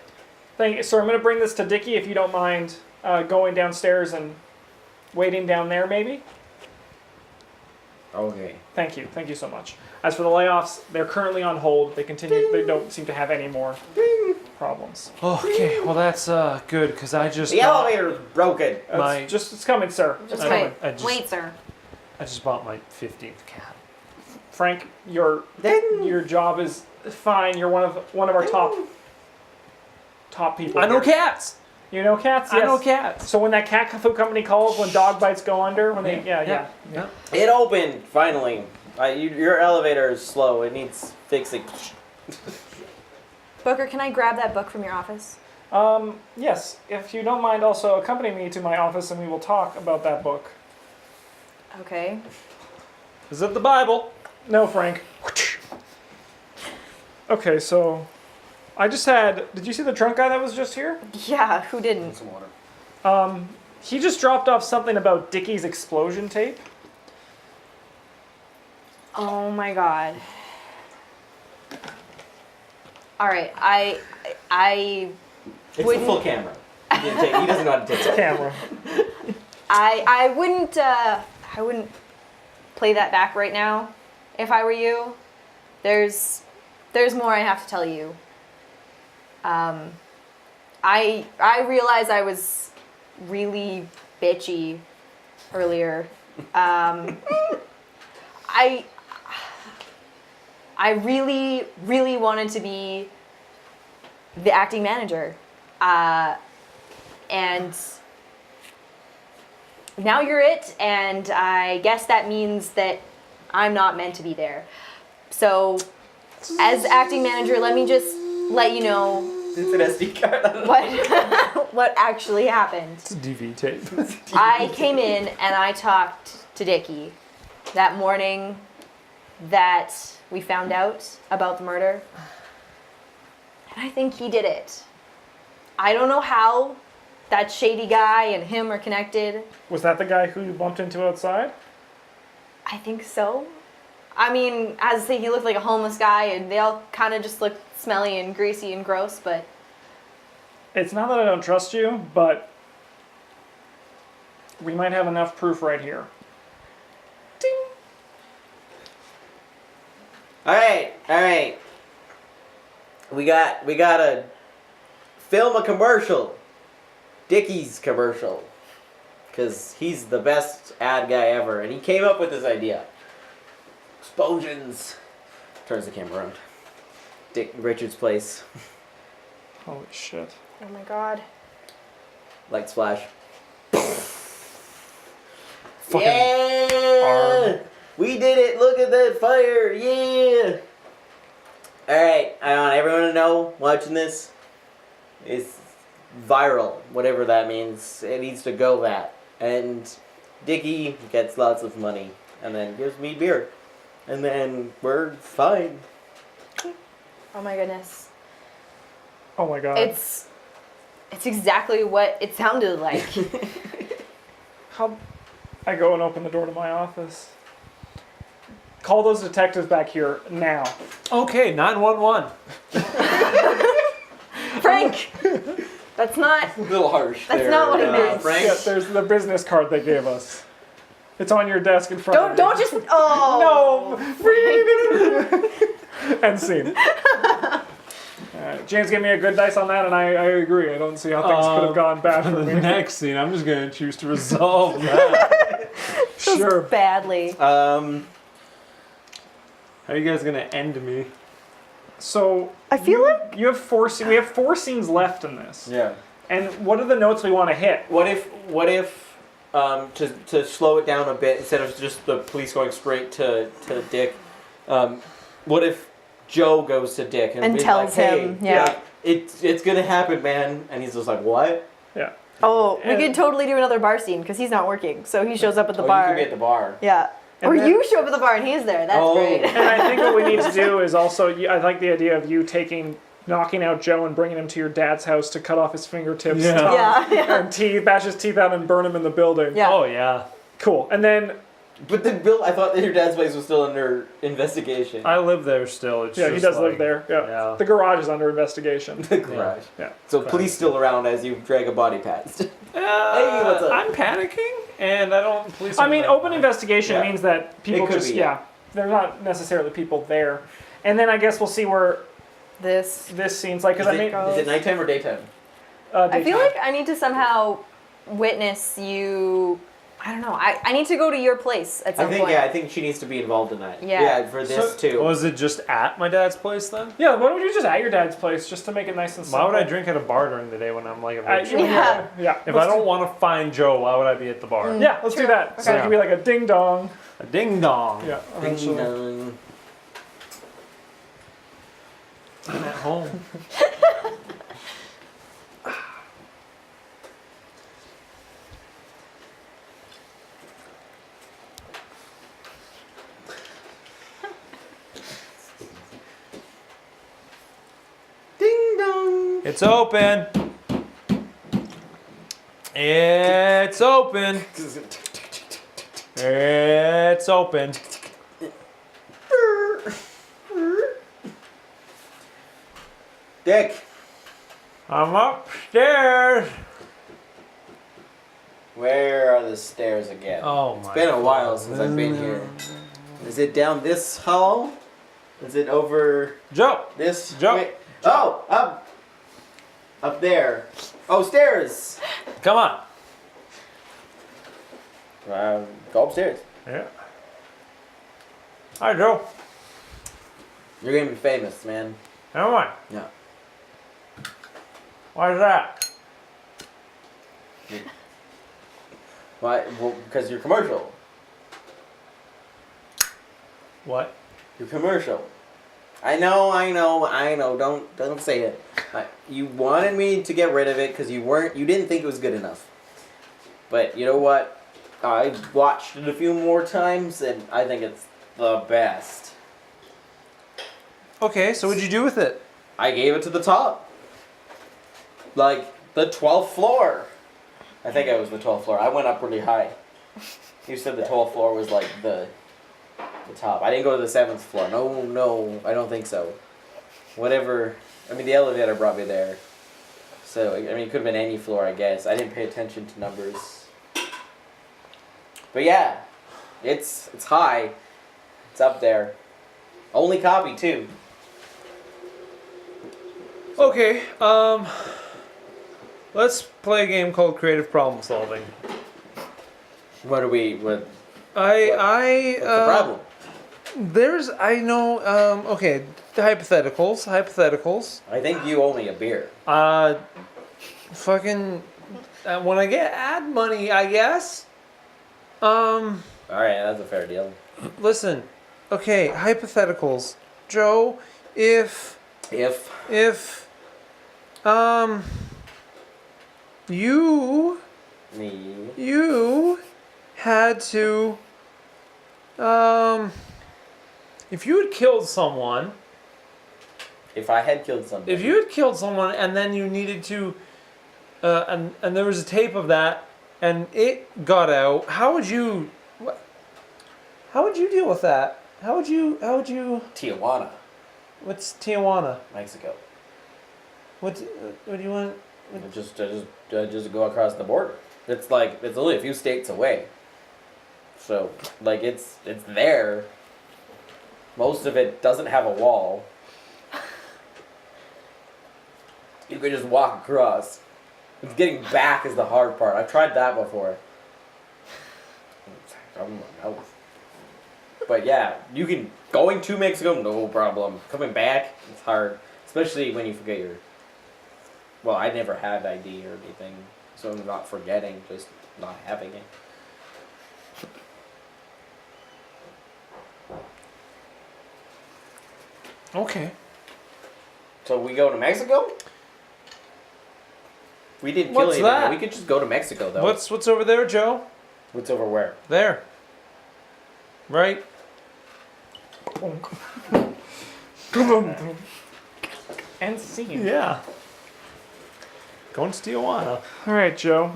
Thank you, sir. I'm gonna bring this to Dickie if you don't mind going downstairs and waiting down there, maybe. Okay. Thank you so much. As for the layoffs, they're currently on hold. They don't seem to have any more problems. Okay. Well, that's good because I just The elevator's broken. It's coming, sir. It's I- coming. I just- Wait, sir. I just bought my 15th cat. Frank, your job is fine. You're one of our top people. I know here. cats. You know cats? I know Yes. cats. So when that cat food company calls, when dog bites go under, when they yeah. It opened finally. Your elevator is slow. It needs fixing. Booker, can I grab that book from your office? Yes, if you don't mind, also accompany me to my office and we will talk about that book. Okay. Is it the Bible? No, Frank. Okay, so I just had. Did you see the drunk guy that was just here? Yeah, who didn't? Some water. He just dropped off something about Dickie's explosion tape. Oh my god. All right, I It's the Wouldn't- full camera. He doesn't know how to take it. Camera. I wouldn't play that back right now if I were you. There's more I have to tell you. I realize I was really bitchy earlier. I really wanted to be the acting manager. And now you're it, and I guess that means that I'm not meant to be there. So, as acting manager, let me just let you know It's an SD card. what actually happened. It's a DV tape. I came in and I talked to Dickie that morning that we found out about the murder. And I think he did it. I don't know how that shady guy and him are connected. Was that the guy who you bumped into outside? I think so. I mean, as I say, he looked like a homeless guy, and they all kind of just looked smelly and greasy and gross, but... It's not that I don't trust you, but we might have enough proof right here. Ding! All right. We gotta film a commercial, Dickie's commercial, because he's the best ad guy ever, and he came up with this idea. Explosions. Turns the camera around. Dick Richard's place. Holy shit. Oh my god. Light splash. Fucking Yeah! We did it! Look at that fire! Yeah! Alright, I want everyone to know, watching this, it's viral, whatever that means. It needs to go that. And Dickie gets lots of money, and then gives me beer. And then we're fine. Oh my goodness. Oh my god. It's exactly what it sounded like. How? I go and open the door to my office. Call those detectives back here now. Okay, 911. Frank! That's not. A little harsh. That's there, not what it means. Frank. Yeah, there's the business card they gave us. It's on your desk in front of Don't you. just. Oh! No! End scene. Alright, James gave me a good dice on that, and I agree. I don't see how things could have gone bad for The me. next scene, I'm just going to choose to resolve that. Sure. Badly. How are you guys going to end me? So I feel like. you have we have 4 scenes left in this. Yeah. And what are the notes we want to hit? What if to slow it down a bit, instead of just the police going straight to Dick, what if Joe goes to Dick and be tells like, hey, him, yeah. it's gonna happen, man, and he's just like, what? Yeah. Oh, we And- could totally do another bar scene because he's not working. So he shows up at the You bar. could be at the bar. Yeah. And Or then- you show up at the bar and he's there. That's Oh. great. And I think what we need to do is also, I like the idea of you knocking out Joe and bringing him to your dad's house to cut off his fingertips, Yeah. tongue, Yeah. and bash his teeth out and burn him in the building. Yeah. Oh, yeah. Cool. And then, But I thought that your dad's place was still under investigation. I live there still. It's yeah, he just does like, live there. Yeah. yeah. The garage is under investigation. The garage. Yeah. So police still around as you drag a body past. Hey, what's up? I'm panicking, and I don't. Police. I mean, are open fine. investigation Yeah. means that people It could just, be, yeah. they're not necessarily people there. And then I guess we'll see where This. this scene's like, because Is I mean, it nighttime or daytime? I feel daytime. like I need to somehow witness you. I don't know. I need to go to your place at some point. I think she needs to be involved in that. Yeah. For this So, too. Was it just at my dad's place then? Yeah, why don't you just at your dad's place just to make it nice and simple? Why would I drink at a bar during the day when I'm like a rich? Yeah. Yeah. If Let's I don't want to find Joe, why would I be at the bar? Yeah, let's do True. that. So Okay. it can be like a ding dong. A ding dong. Yeah, Ding eventually. dong. I'm at home. Ding dong. It's open. It's open. It's open. Dick, I'm upstairs. where are the stairs again? Oh my. It's been a while since I've been here. Is it down this hall? Is it over Joe. this? Joe. Wait. Oh, up there. Oh, stairs. Come on. Go upstairs. Yeah. Hi, Joe. You're gonna be famous, man. Am I? Yeah. Why is that? Why? Well, because you're commercial. What? You're commercial. I know. Don't say it. You wanted me to get rid of it because you didn't think it was good enough. But you know what? I watched it a few more times and I think it's the best. Okay, so what'd you do with it? I gave it to the top. Like the 12th floor. I think I was the 12th floor. I went up really high. You said the 12th floor was like the top. I didn't go to the 7th floor. No, I don't think so. Whatever. I mean, the elevator brought me there. So, I mean, it could have been any floor, I guess. I didn't pay attention to numbers. But yeah, it's high. It's up there. Only copy, too. Okay, let's play a game called Creative Problem Solving. What are we... What's I the problem? Okay, the hypotheticals. I think you owe me a beer. When I get ad money, I guess. Alright, that's a fair deal. Listen, okay, hypotheticals. Joe, if you had to if you had killed someone, If I had killed somebody. if you had killed someone and then you needed to and there was a tape of that and it got out, how would you deal with that? How would you Tijuana, what's Tijuana? Mexico. What do you want? I just go across the border. It's only a few states away. So like it's there. Most of it doesn't have a wall. You could just walk across. It's getting back is the hard part. I've tried that before. But yeah, you can going to Mexico, no problem. Coming back, it's hard, especially when you forget your. Well, I never had ID or anything, so I'm not forgetting, just not having it. Okay. So we go to Mexico? We didn't kill What's anybody. that? We could just go to Mexico, though. What's over there, Joe? What's over where? There. Right. And scene. Yeah. Going to Tijuana. All right, Joe.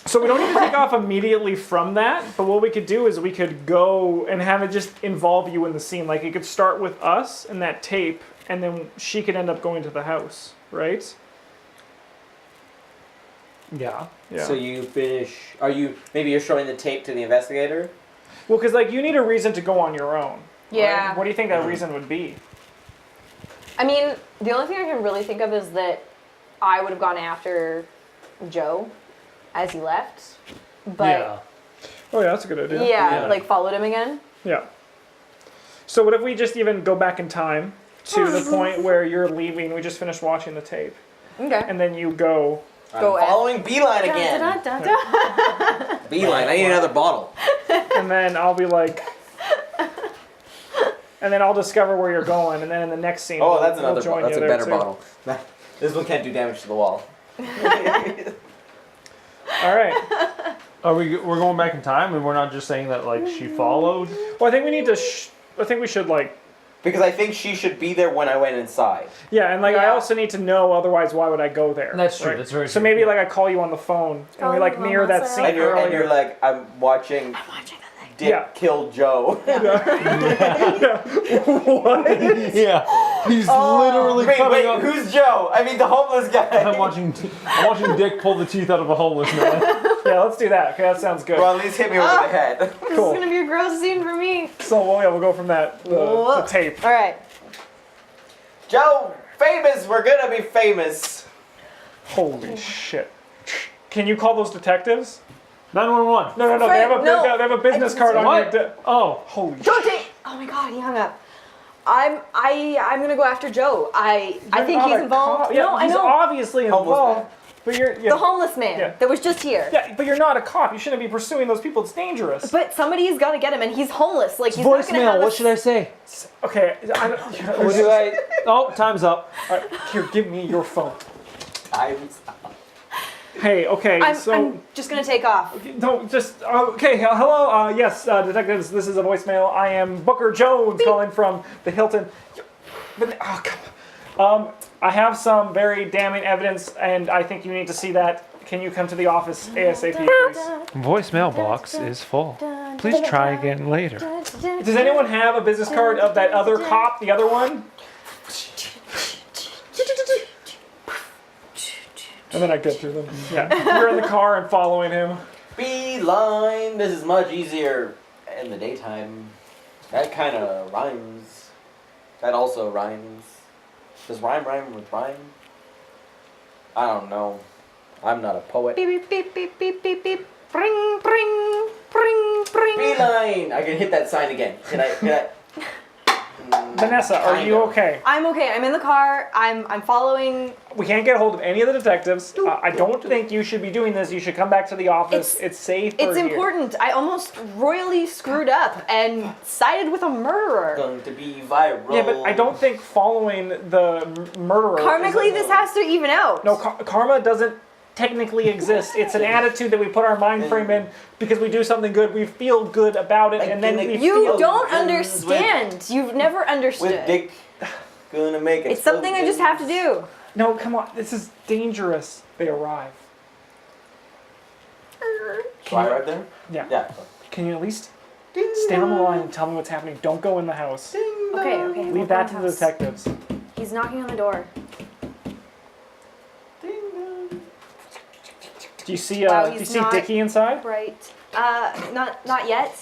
So we don't need to take off immediately from that, but what we could do is we could go and have it just involve you in the scene. Like it could start with us and that tape, and then she could end up going to the house, right? Yeah. Yeah. So you finish. Maybe you're showing the tape to the investigator? Well, because like you need a reason to go on your own. Yeah. Right? What do you think that reason would be? I mean, the only thing I can really think of is that I would have gone after Joe as he left. But yeah. Oh yeah, that's a good idea. yeah, Yeah. like followed him again. Yeah. So what if we just even go back in time to the point where you're leaving, we just finished watching the tape, Okay. and then you go. Go I'm following Beeline again. Dun, dun, dun, dun. Beeline, I need another bottle. And then I'll be like, and then I'll discover where you're going, and then in the next scene, Oh, we'll, that's we'll another join bottle. That's you a there better too. bottle. This one can't do damage to the wall. All right. We're going back in time, and we're not just saying that like she followed. Well, I think we need to. I think we should like. Because I think she should be there when I went inside. Yeah, and like I Yeah. also need to know. Otherwise, why would I go there? That's true, right? that's very So true. maybe like I call you on the phone, and Oh, we like mirror that Mama scene said. And you're earlier. like, I'm watching Dick Yeah. kill Joe. Yeah. He's literally wait, coming up. who's Joe? I mean the homeless guy. I'm watching Dick pull the teeth out of a homeless man. Yeah, let's do that. Okay, that sounds good. Well, at least hit me over the head. This Cool. is gonna be a gross scene for me. So we'll go from that the tape. All right. Joe, famous. We're gonna be famous. Holy shit! Can you call those detectives? 911. No. They Fred, have a no. they have a business card on What? your. Oh. Holy shit! Don't take. Oh my God, he hung up. I'm gonna go after Joe. I think You're he's not a involved. cop. Yeah, no, I he's know. obviously Homeless involved. man. But you're The homeless man Yeah. that was just here. yeah, but you're not a cop. You shouldn't be pursuing those people. It's dangerous. But somebody's got to get him, and he's homeless. Like he's not gonna have Voicemail. What us- should I say? Okay, What do I? Oh, time's up. All right, here, give me your phone. I'm Hey, okay, I'm just gonna take off. No, just okay. Hello, yes, detectives. This is a voicemail. I am Booker Jones calling from the Hilton. But oh, come on. I have some very damning evidence, and I think you need to see that. Can you come to the office ASAP, please? Voicemail box is full. Please try again later. Does anyone have a business card of that other cop, the other one? And then I get through them. Yeah, you're in the car and following him. Beeline. This is much easier in the daytime. That kind of rhymes. That also rhymes. Does rhyme with rhyme? I don't know. I'm not a poet. Beep beep beep beep beep beep beep. Bring bring bring bring. Beeline. I can hit that sign again. Can I? Vanessa, are you okay? I'm okay. I'm in the car. I'm following. We can't get a hold of any of the detectives. I don't think you should be doing this. You should come back to the office. It's safe. It's important. I almost royally screwed up and sided with a murderer. Going to be viral. Yeah, but I don't think following the murderer. Karmically, this has to even out. No, karma doesn't technically exist. It's an attitude that we put our mind frame in because we do something good. We feel good about it, and then we You feel. don't understand. You've never understood. With Dick gonna make it. It's something I just have to do. No, come on. This is dangerous. They arrive. So I right there? Yeah. Yeah. Can you at least stay on the line and tell me what's happening? Don't go in the house. Okay. Leave that to the detectives. He's knocking on the door. Do you see? Wow, do you he's see not- Dickie inside? Right. Not yet.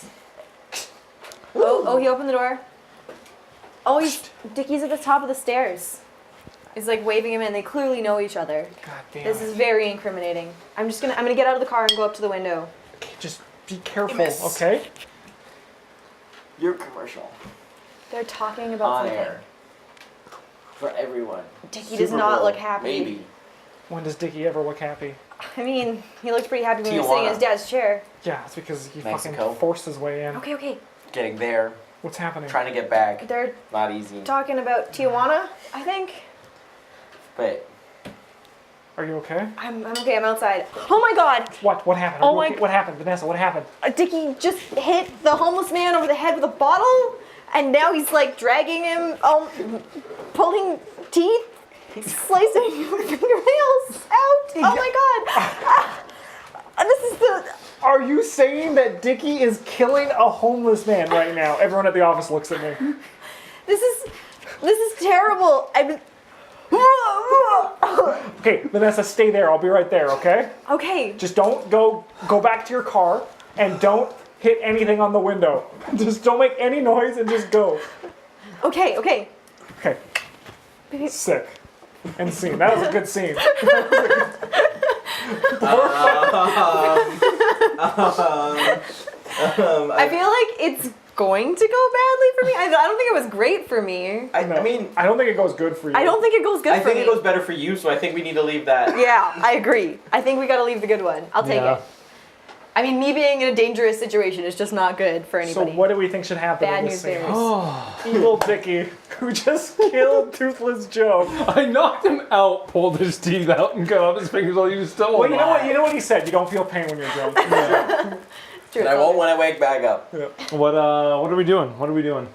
Oh, he opened the door. Oh, Dickie's at the top of the stairs. He's like waving him in. They clearly know each other. God damn. This is very incriminating. I'm gonna get out of the car and go up to the window. Okay, just be careful, Miss. okay? Your commercial. They're talking about On something. air. For everyone. Dickie does Super not Bowl, look happy. Maybe. When does Dickie ever look happy? I mean, he looked pretty happy when he was sitting in his Tijuana. dad's chair. Yeah, it's because he Mexico. fucking forced his way in. Okay. Getting there. What's happening? Trying to get back. They're Not easy. talking about Tijuana, I think. But Are you okay? I'm okay. I'm outside. Oh my God! What? What happened? Oh Are you my- okay? What happened, Vanessa? What happened? Dickie just hit the homeless man over the head with a bottle, and now he's like dragging him, pulling teeth, slicing fingernails out. Oh my God! This is the. Are you saying that Dickie is killing a homeless man right now? Everyone at the office looks at me. This is terrible. Okay, Vanessa, stay there. I'll be right there, okay? Okay. Just don't go back to your car and don't hit anything on the window. Just don't make any noise and just go. Okay. Okay. Sick. And scene. That was a good scene. I feel like it's going to go badly for me. I don't think it was great for me. I mean, I don't think it goes good for you. I don't think it goes good I for me. think it goes better for you, so I think we need to leave that. Yeah, I agree. I think we gotta leave the good one. I'll take Yeah. it. I mean, me being in a dangerous situation is just not good for So anybody. what do we think should happen Bad in this news scene? bears. Evil Dickie, who just killed Toothless Joe. I knocked him out, pulled his teeth out, and cut off his fingers while he was still alive. Well, you know what he said. You don't feel pain when you're drunk. True, And I won't when I wake back up. What are we doing? What are we doing?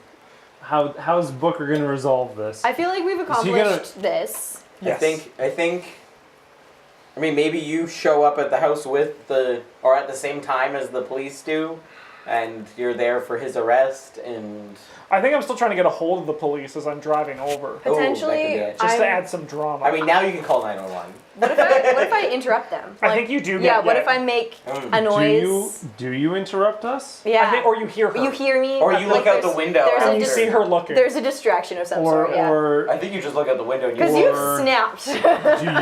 How's Booker gonna resolve this? I feel like we've accomplished this. Yes. I think. I mean, maybe you show up at the house or at the same time as the police do, and you're there for his arrest, and I think I'm still trying to get a hold of the police as I'm driving over. Potentially, that could be it. Just to I'm- add some drama. I mean, now you can call 911. What if I interrupt them? I think you do Yeah. get- What yeah. if I make a do noise? you interrupt us? Yeah. I think, or you hear her. You hear me? Or you look out the window. There's and a you dis- see her looking. There's a distraction of some Or sort. Yeah. or I think you just look out the window and Because you. you've or- snapped. do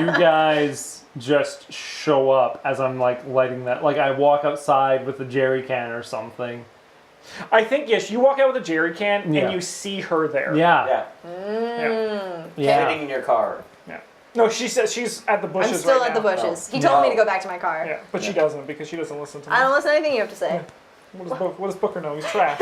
you guys just show up as I'm like lighting that? Like I walk outside with a jerry can or something. I think, yes, you walk out with a jerry can Yeah. and you see her there. Yeah. Yeah. Yeah. Sitting in your car. Yeah. No, she says she's at the bushes I'm still right at the now. bushes. He No. told me to go back to my car. Yeah, but she doesn't because she doesn't listen to me. I don't listen to anything you have to say. What does Booker know? He's trash.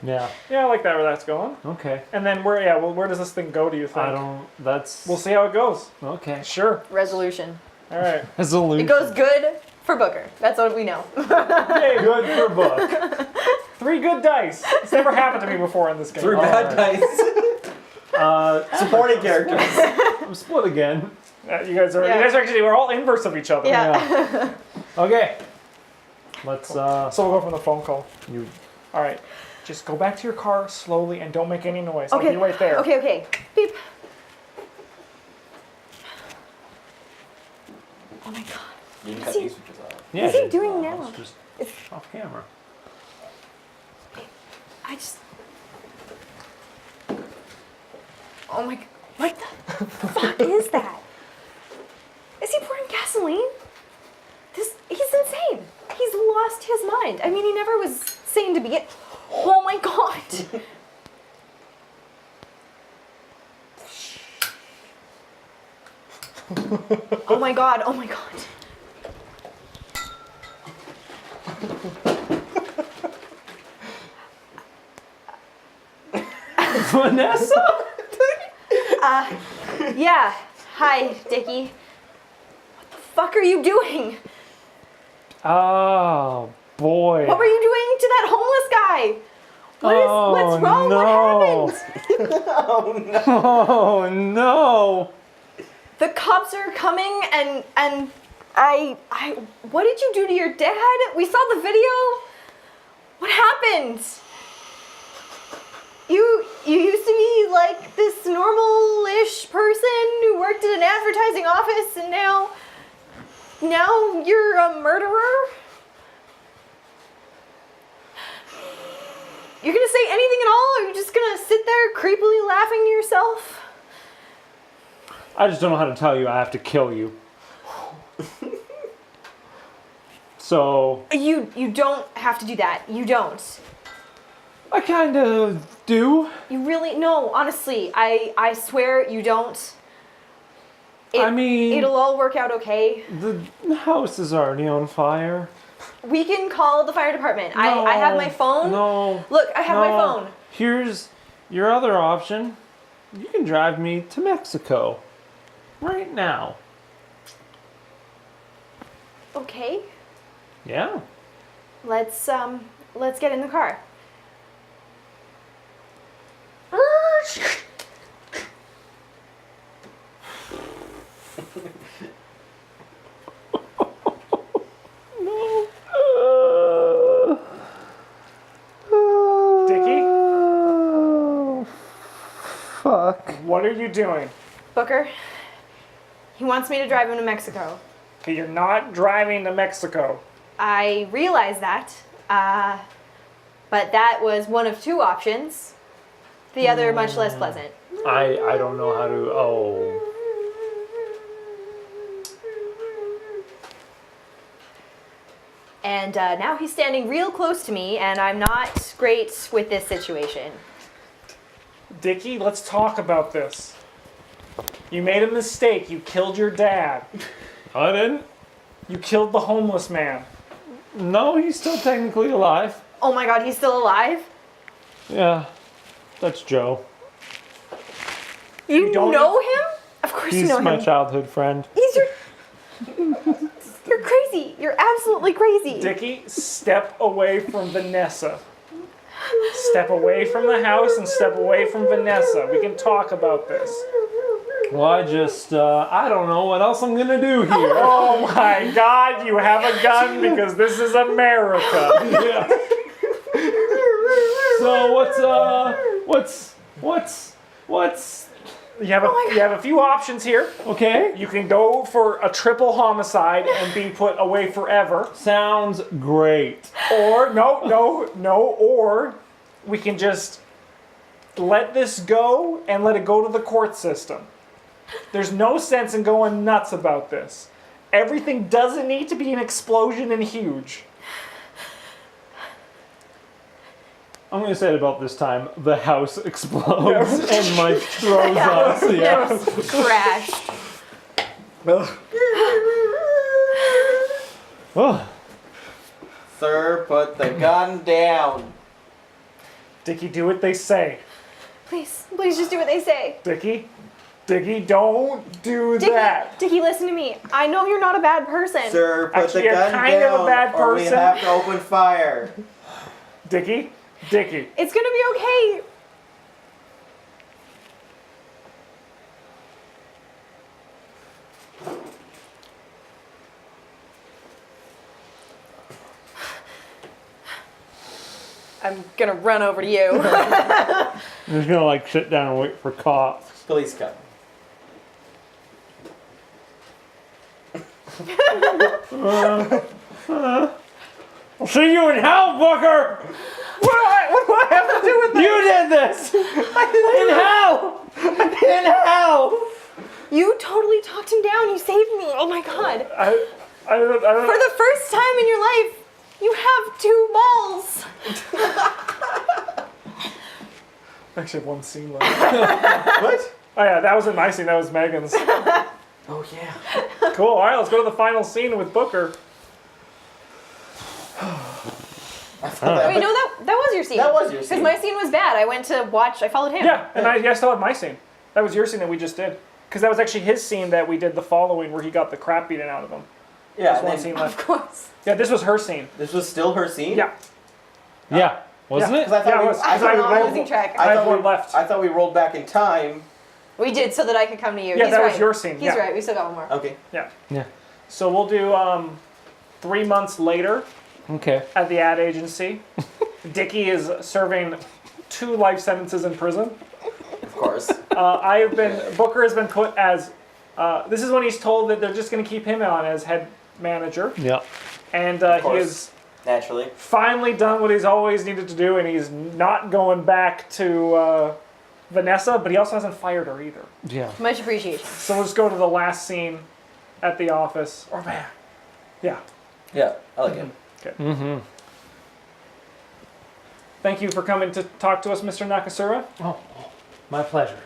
Yeah. Yeah, I like that where that's going. Okay. And then where does this thing go, do you think? I don't. That's. We'll see how it goes. Okay. Sure. Resolution. All right. Resolution. It goes good for Booker. That's what we know. Yay, good for Book. 3 good dice. It's never happened to me before in this game. 3 bad dice. Supporting characters. I'm split again. You guys are actually, we're all inverse of each other. Yeah. Okay. Let's. So we'll go from the phone call. You. All right. Just go back to your car slowly and don't make any noise. Okay. I'll be right there. Okay. Beep. Oh my god. You can Is cut he- these switches off. Yeah. What's he just- doing now? it's Just It's- off camera. I just. Oh my. What the fuck is that? Is he pouring gasoline? He's insane. He's lost his mind. I mean, he never was sane to begin. Oh my god. Oh my god, oh my god. Vanessa? Yeah. Hi, Dickie. What the fuck are you doing? Oh, boy. What were you doing to that homeless guy? What's wrong? No. What happened? Oh, no. The cops are coming and I what did you do to your dad? We saw the video. What happened? You used to be like this normal-ish person who worked at an advertising office and now you're a murderer? You're gonna say anything at all, or are you just gonna sit there creepily laughing to yourself? I just don't know how to tell you I have to kill you. So... You don't have to do that. You don't. I kind of do. You really, no, honestly, I swear you don't. I mean... It'll all work out okay. The house is already on fire. We can call the fire department. I have my phone. No. Look, I have my phone. Here's your other option. You can drive me to Mexico. Right now. Okay. Yeah. Let's get in the car. Dickie, Fuck. what are you doing? Booker, he wants me to drive him to Mexico. Okay, you're not driving to Mexico. I realize that, but that was one of two options. The other much less pleasant. I don't know how to... Oh. And now he's standing real close to me, and I'm not great with this situation. Dickie, let's talk about this. You made a mistake. You killed your dad. I didn't? You killed the homeless man. No, he's still technically alive. Oh my god, he's still alive? Yeah. That's Joe. You don't know him? Of course you He's know my him. childhood friend. He's your... You're crazy. You're absolutely crazy. Dickie, step away from Vanessa. Step away from the house and step away from Vanessa. We can talk about this. Well, I don't know what else I'm gonna do here. Oh my God, you have a gun because this is America. Yeah. So what's You have a few options here. okay? You can go for a triple homicide and be put away forever. Sounds great. Or, or we can just let this go and let it go to the court system. There's no sense in going nuts about this. Everything doesn't need to be an explosion and huge. I'm gonna say it about this time. The house explodes and Mike throws us. Yeah. Crashed. Oh. Sir, put the gun down. Dickie, do what they say. Please just do what they say. Dickie, don't do that. Dickie, listen to me. I know you're not a bad person. Sir, put Actually, the you're gun kind of a down, bad or we person. have to open fire. Dickie. It's gonna be okay. I'm gonna run over to you. I'm just gonna like sit down and wait for cops. Police come. I'll see you in hell, Booker! What do I have to do with You did this! In hell! In hell! You totally talked him down. You saved me. Oh my god. I don't For the first time in your life, you have two balls. actually have one scene left. What? Oh yeah, that wasn't my scene, that was Megan's. Oh yeah. Cool. All right, let's go to the final scene with Booker. Wait, no, that was your scene. That was your scene. Because my scene was bad. I went to watch. I followed him. Yeah, and I still have my scene. That was your scene that we just did. Because that was actually his scene that we did the following, where he got the crap beaten out of him. Yeah. Just one And scene then, Of left. course. Yeah, this was her scene. this was still her scene. Yeah. Yeah, wasn't Yeah. it? Because I thought Yeah, it we, was. I I'm thought we I'm rolled- losing track. I have thought one we- left. I thought we rolled back in time. We did so that I could come to you. Yeah, He's that right. was your scene, He's yeah. right. We still got one more. Okay. Yeah. Yeah. So we'll do 3 months later Okay. at the ad agency. Dickie is serving 2 life sentences in prison. Of course. Booker has been put as, this is when he's told that they're just going to keep him on as head manager. Yeah. And Of he course. has Naturally. finally done what he's always needed to do, and he's not going back to Vanessa, but he also hasn't fired her either. Yeah. Much appreciation. So we'll just go to the last scene at the office. Or man. Yeah. Yeah. I like it. Mm-hmm. Thank you for coming to talk to us, Mr. Nakasura. Oh, my pleasure.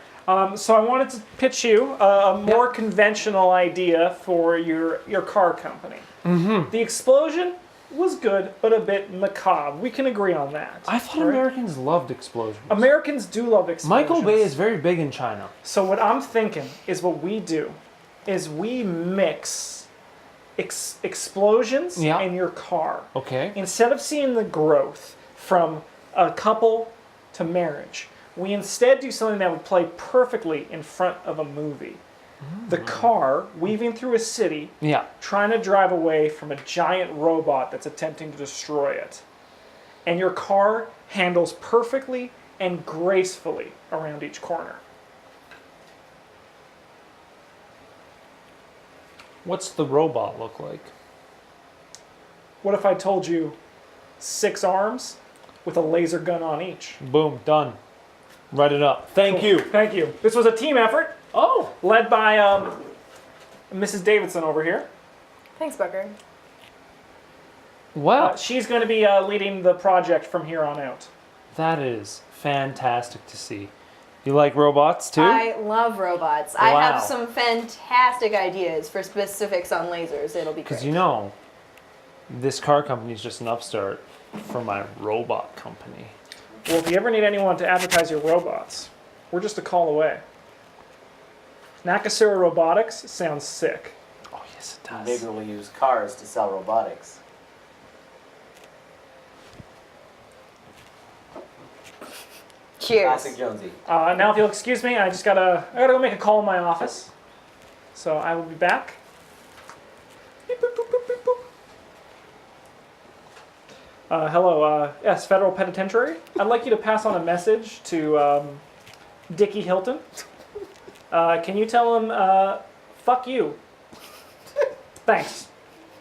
So I wanted to pitch you a more conventional idea for your car company. Mm-hmm. The explosion was good, but a bit macabre. We can agree on that. I thought right? Americans loved explosions. Americans do love explosions. Michael Bay is very big in China. So what I'm thinking is what we do is we mix explosions Yeah. in your car. Okay. Instead of seeing the growth from a couple to marriage, we instead do something that would play perfectly in front of a movie. The car weaving through a city, Yeah. trying to drive away from a giant robot that's attempting to destroy it. And your car handles perfectly and gracefully around each corner. What's the robot look like? What if I told you 6 arms with a laser gun on each? Boom. Done. Write it up. Thank Cool. you. Thank you. This was a team effort Oh. led by Mrs. Davidson over here. Thanks, Booker. Wow. She's going to be leading the project from here on out. That is fantastic to see. You like robots too? I love robots. I Wow. have some fantastic ideas for specifics on lasers. It'll be great. Because you know, this car company is just an upstart for my robot company. Well, if you ever need anyone to advertise your robots, we're just a call away. Nakasura Robotics sounds sick. Oh yes, it does. Maybe we'll use cars to sell robotics. Cheers. Classic Jonesy. Now, if you'll excuse me, I gotta go make a call in my office. So I will be back. Beep, boop, boop, boop, boop, boop. Hello, yes, Federal Penitentiary. I'd like you to pass on a message to Dickie Hilton. Can you tell him, fuck you? Thanks.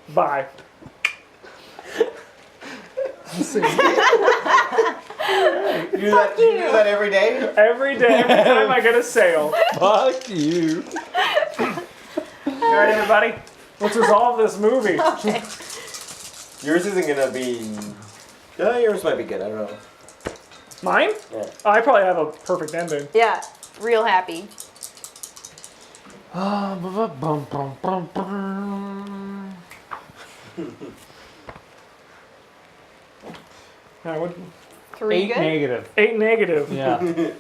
Bye. Let's see. You do that every day? Every day, every time I get a sale. Fuck you. All right, everybody, let's resolve this movie. Yours isn't gonna be. Yours might be good. I don't know. Mine? Yeah. I probably have a perfect ending. Yeah, real happy. Bum, bum, bum, bum. All right, what, 3 8 good? negative. 8 negative. Yeah.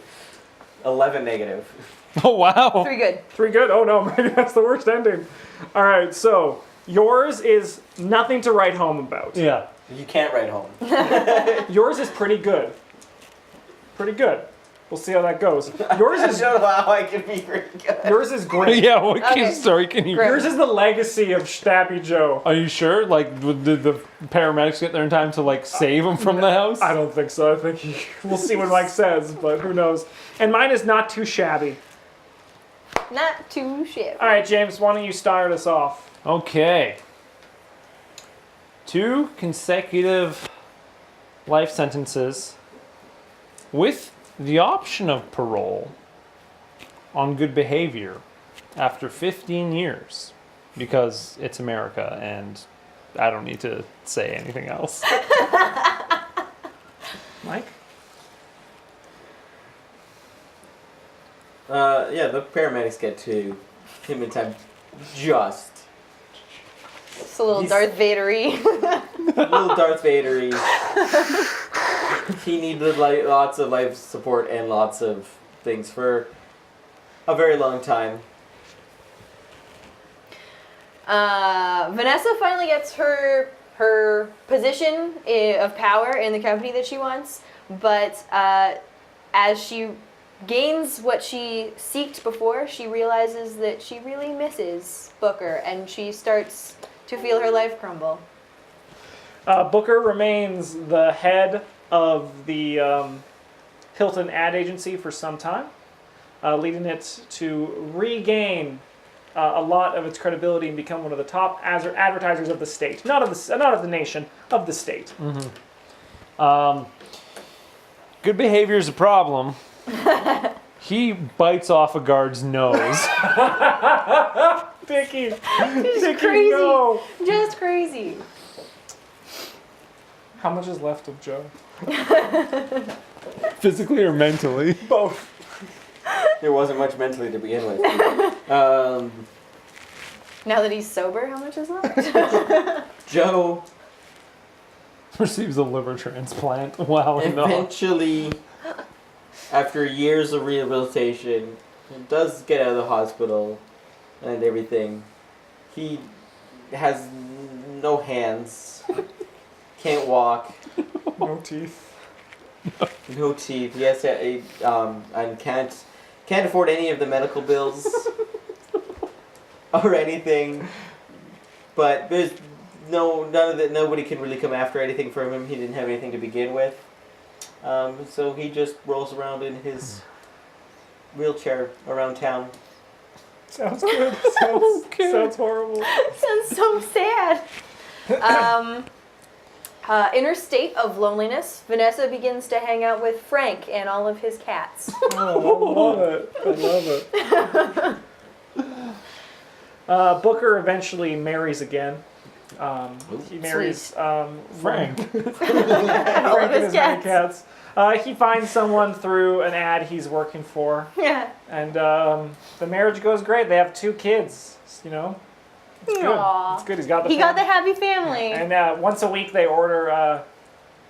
11 negative. Oh wow. 3 good. 3 good. Oh no, maybe that's the worst ending. All right, so yours is nothing to write home about. Yeah. You can't write home. Yours is pretty good. Pretty good. We'll see how that goes. Yours I is don't know how I can be pretty good. yours is great. Yeah. What Okay. story can you? Great. Yours is the legacy of Stappy Joe. Are you sure? Like, did the paramedics get there in time to like save him from the house? I don't think so. I think we'll see what Mike says, but who knows. And mine is not too shabby. Not too shabby. All right, James, why don't you start us off? Okay. 2 consecutive life sentences with the option of parole on good behavior after 15 years because it's America and I don't need to say anything else. Mike? Yeah, the paramedics get to him in time Just. It's a little He's- Darth Vader-y. Little Darth Vader. He needed lots of life support and lots of things for a very long time. Vanessa finally gets her position of power in the company that she wants, but as she gains what she seeked before, she realizes that she really misses Booker, and she starts to feel her life crumble. Booker remains the head of the Hilton ad agency for some time, leading it to regain a lot of its credibility and become one of the top advertisers of the state, not of the nation, of the state. Good behavior is a problem. He bites off a guard's nose. Dickie, Just crazy. no. Just crazy. How much is left of Joe? Physically or mentally? Both. There wasn't much mentally to begin with. Now that he's sober, how much is left? Joe Receives a liver transplant while in the eventually, after years of rehabilitation, does get out of the hospital and everything. He has no hands, can't walk, No teeth. no teeth. He has to, and can't afford any of the medical bills or anything. But there's none of that. Nobody can really come after anything from him. He didn't have anything to begin with. So he just rolls around in his wheelchair around town. Sounds good. Sounds horrible. Sounds so sad. In her state of loneliness, Vanessa begins to hang out with Frank and all of his cats. Oh, I love it. Booker eventually marries again. He marries Frank. All of his and his many cats. cats. He finds someone through an ad he's working for, Yeah. and the marriage goes great. They have 2 kids. You know, it's good. Aw. It's good. He's got the. He got the family. happy family. And once a week they order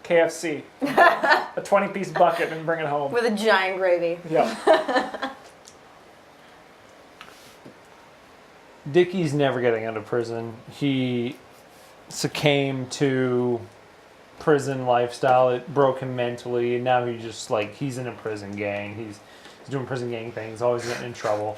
KFC, a 20-piece bucket, and bring it home. With a giant gravy. Yeah. Dickie's never getting out of prison. He succumbed to prison lifestyle. It broke him mentally, and now he's just like, he's in a prison gang. He's doing prison gang things, always getting in trouble.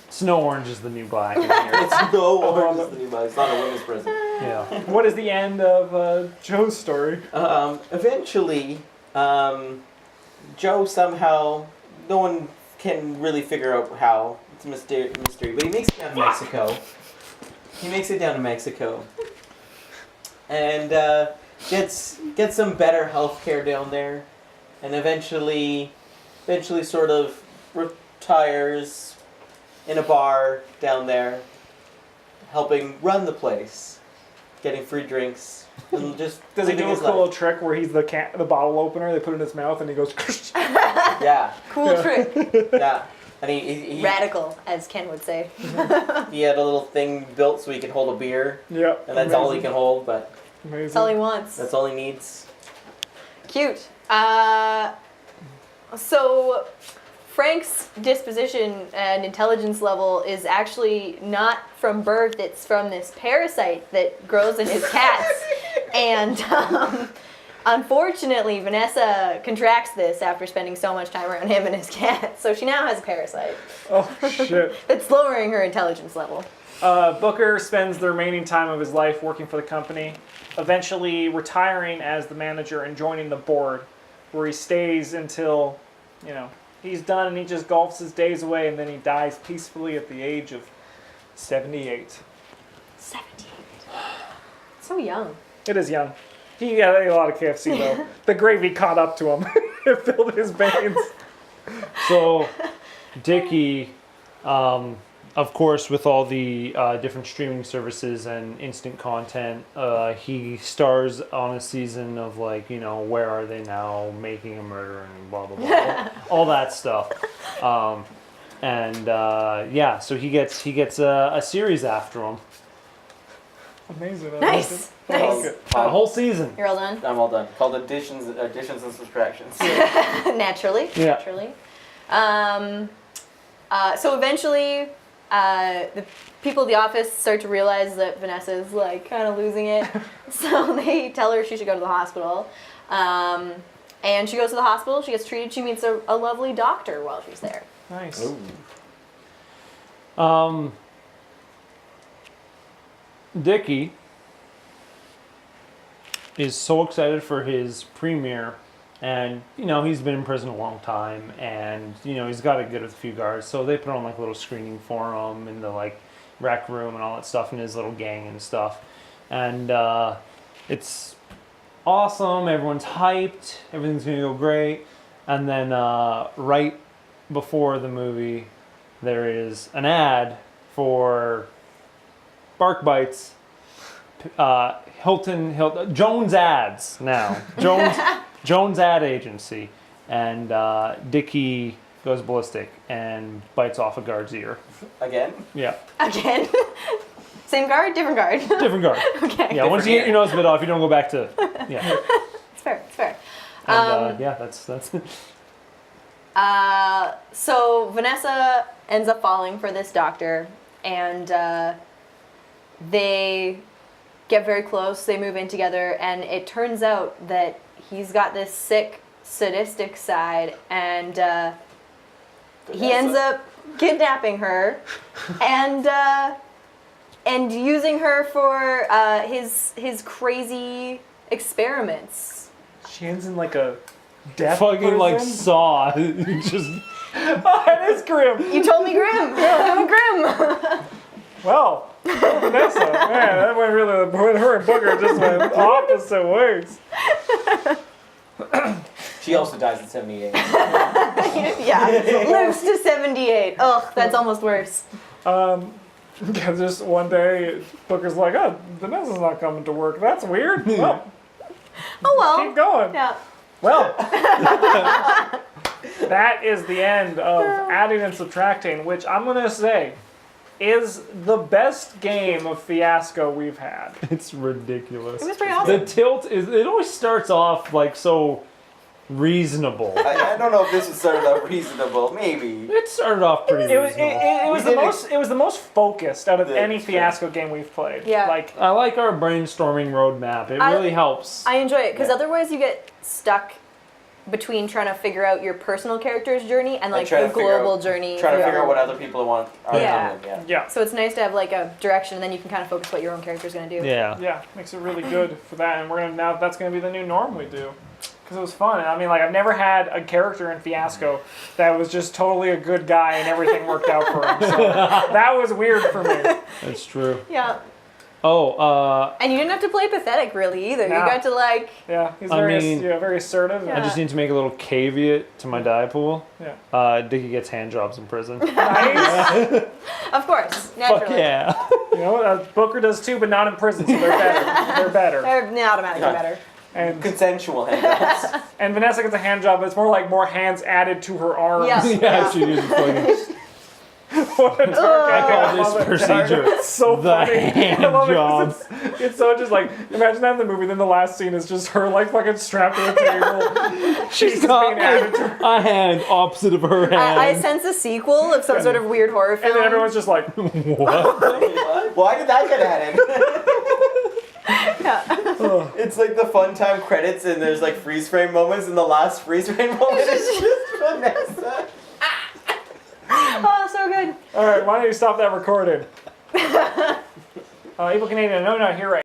Snow Orange is the new black in here. It's no Orange is the New Black. It's not a women's prison. Yeah. What is the end of Joe's story? Eventually, Joe somehow, no one can really figure out how. It's a mystery, but he makes it down to Mexico. He makes it down to Mexico. And gets some better health care down there. And eventually sort of retires in a bar down there, helping run the place, getting free drinks, and just Does he living do a his cool life. little trick where he's the bottle opener? They put it in his mouth and he goes. Yeah, Cool trick. yeah. And he Radical, as Ken would say. he had a little thing built so he could hold a beer, Yeah. and that's all he can hold, but Amazing. That's all he wants. that's all he needs. Cute. So Frank's disposition and intelligence level is actually not from birth, it's from this parasite that grows in his cats. And unfortunately, Vanessa contracts this after spending so much time around him and his cats. So she now has a parasite Oh shit. that's lowering her intelligence level. Booker spends the remaining time of his life working for the company, eventually retiring as the manager and joining the board, where he stays until, he's done and he just golfs his days away, and then he dies peacefully at the age of 78. 78. So young. It is young. He ate a lot of KFC though. The gravy caught up to him. It filled his veins. So, Dickie, of course, with all the different streaming services and instant content, he stars on a season of Where Are They Now, Making a Murder, and blah, blah, blah. all that stuff. And so he gets a series after him. Amazing. I Nice. like it. I like Nice. it. A whole season. You're all done? I'm all done. Called additions and subtractions. Naturally. Yeah. Naturally. So eventually, the people at the office start to realize that Vanessa's like kind of losing it. So they tell her she should go to the hospital. And she goes to the hospital. She gets treated. She meets a lovely doctor while she's there. Nice. Ooh. Dickie is so excited for his premiere, and he's been in prison a long time, and he's got it good with a few guards, so they put on like a little screening for him in the like rec room and all that stuff, and his little gang and stuff, and it's awesome. Everyone's hyped. Everything's gonna go great, and then right before the movie, there is an ad for Bark Bites, Hilton, Jones Ads now. Jones Ad Agency. And Dickie goes ballistic and bites off a guard's ear. Again? Yeah. Again? Same guard? Different guard? Different guard. Okay. Yeah, once you get your nose bit off, you don't go back to, yeah. It's fair. It's fair. And that's So Vanessa ends up falling for this doctor, and they get very close. They move in together, and it turns out that he's got this sick, sadistic side, and he ends up kidnapping her, and using her for his crazy experiments. She ends in like a death fucking like prison? Saw. Just Oh, it is grim. You told me grim. I'm grim. Well, Vanessa, man, that went really. When her and Booker just went opposite ways. She also dies at 78. Yeah, lives to 78. Ugh, that's almost worse. Just one day, Booker's like, "Oh, Vanessa's not coming to work. That's weird." Well, Oh well. keep going. Yeah. Well, that is the end of adding and subtracting, which I'm gonna say is the best game of Fiasco we've had. it's ridiculous. It was pretty awesome. The tilt is, it always starts off like so reasonable. I don't know if this was started out reasonable. Maybe. It started off pretty It was, reasonable. it was We the did most. It was the most focused out of The- any Fiasco game we've played. Yeah. Like, I like our brainstorming roadmap. It really helps. I enjoy it because Yeah. otherwise you get stuck between trying to figure out your personal character's journey and like try the to figure global out- journey. Trying to for figure out what everyone. other people want are Yeah. doing. Yeah. yeah, So it's nice to have like a direction, and then you can kind of focus what your own character's gonna do. yeah. yeah, makes it really good for that. And we're gonna now. That's gonna be the new norm we do. Because it was fun. And I mean, like, I've never had a character in Fiasco that was just totally a good guy and everything worked out for him. So that was weird for me. That's true. Yeah. Oh, And you didn't have to play pathetic really either. No. You got to like. Yeah, he's I very, mean- very assertive. Yeah. I just need to make a little caveat to my die pool. Yeah. Dickie gets hand jobs in prison. Nice. Of course, naturally. Fuck yeah. You know, Booker does too, but not in prison, so they're better. They're better. They're automatically better. And Consensual handouts. and Vanessa gets a hand job, but it's more like more hands added to her arms. Yeah. Yeah, she uses fucking. What a dark I call idea. this love it. procedure It's so the funny. hand I love it 'cause job. it's so just like, imagine that in the movie, then the last scene is just her like fucking strapped to the table. She's just got being added to her. a hand opposite of her hand. I sense a sequel of some sort of weird horror film. And then everyone's just like, What? Why did that get added? Yeah. It's like the fun time credits, and there's like freeze frame moments, and the last freeze frame moment is just Vanessa. Oh, so good. all right, why don't you stop that recording? Evil Canadian, no, not here right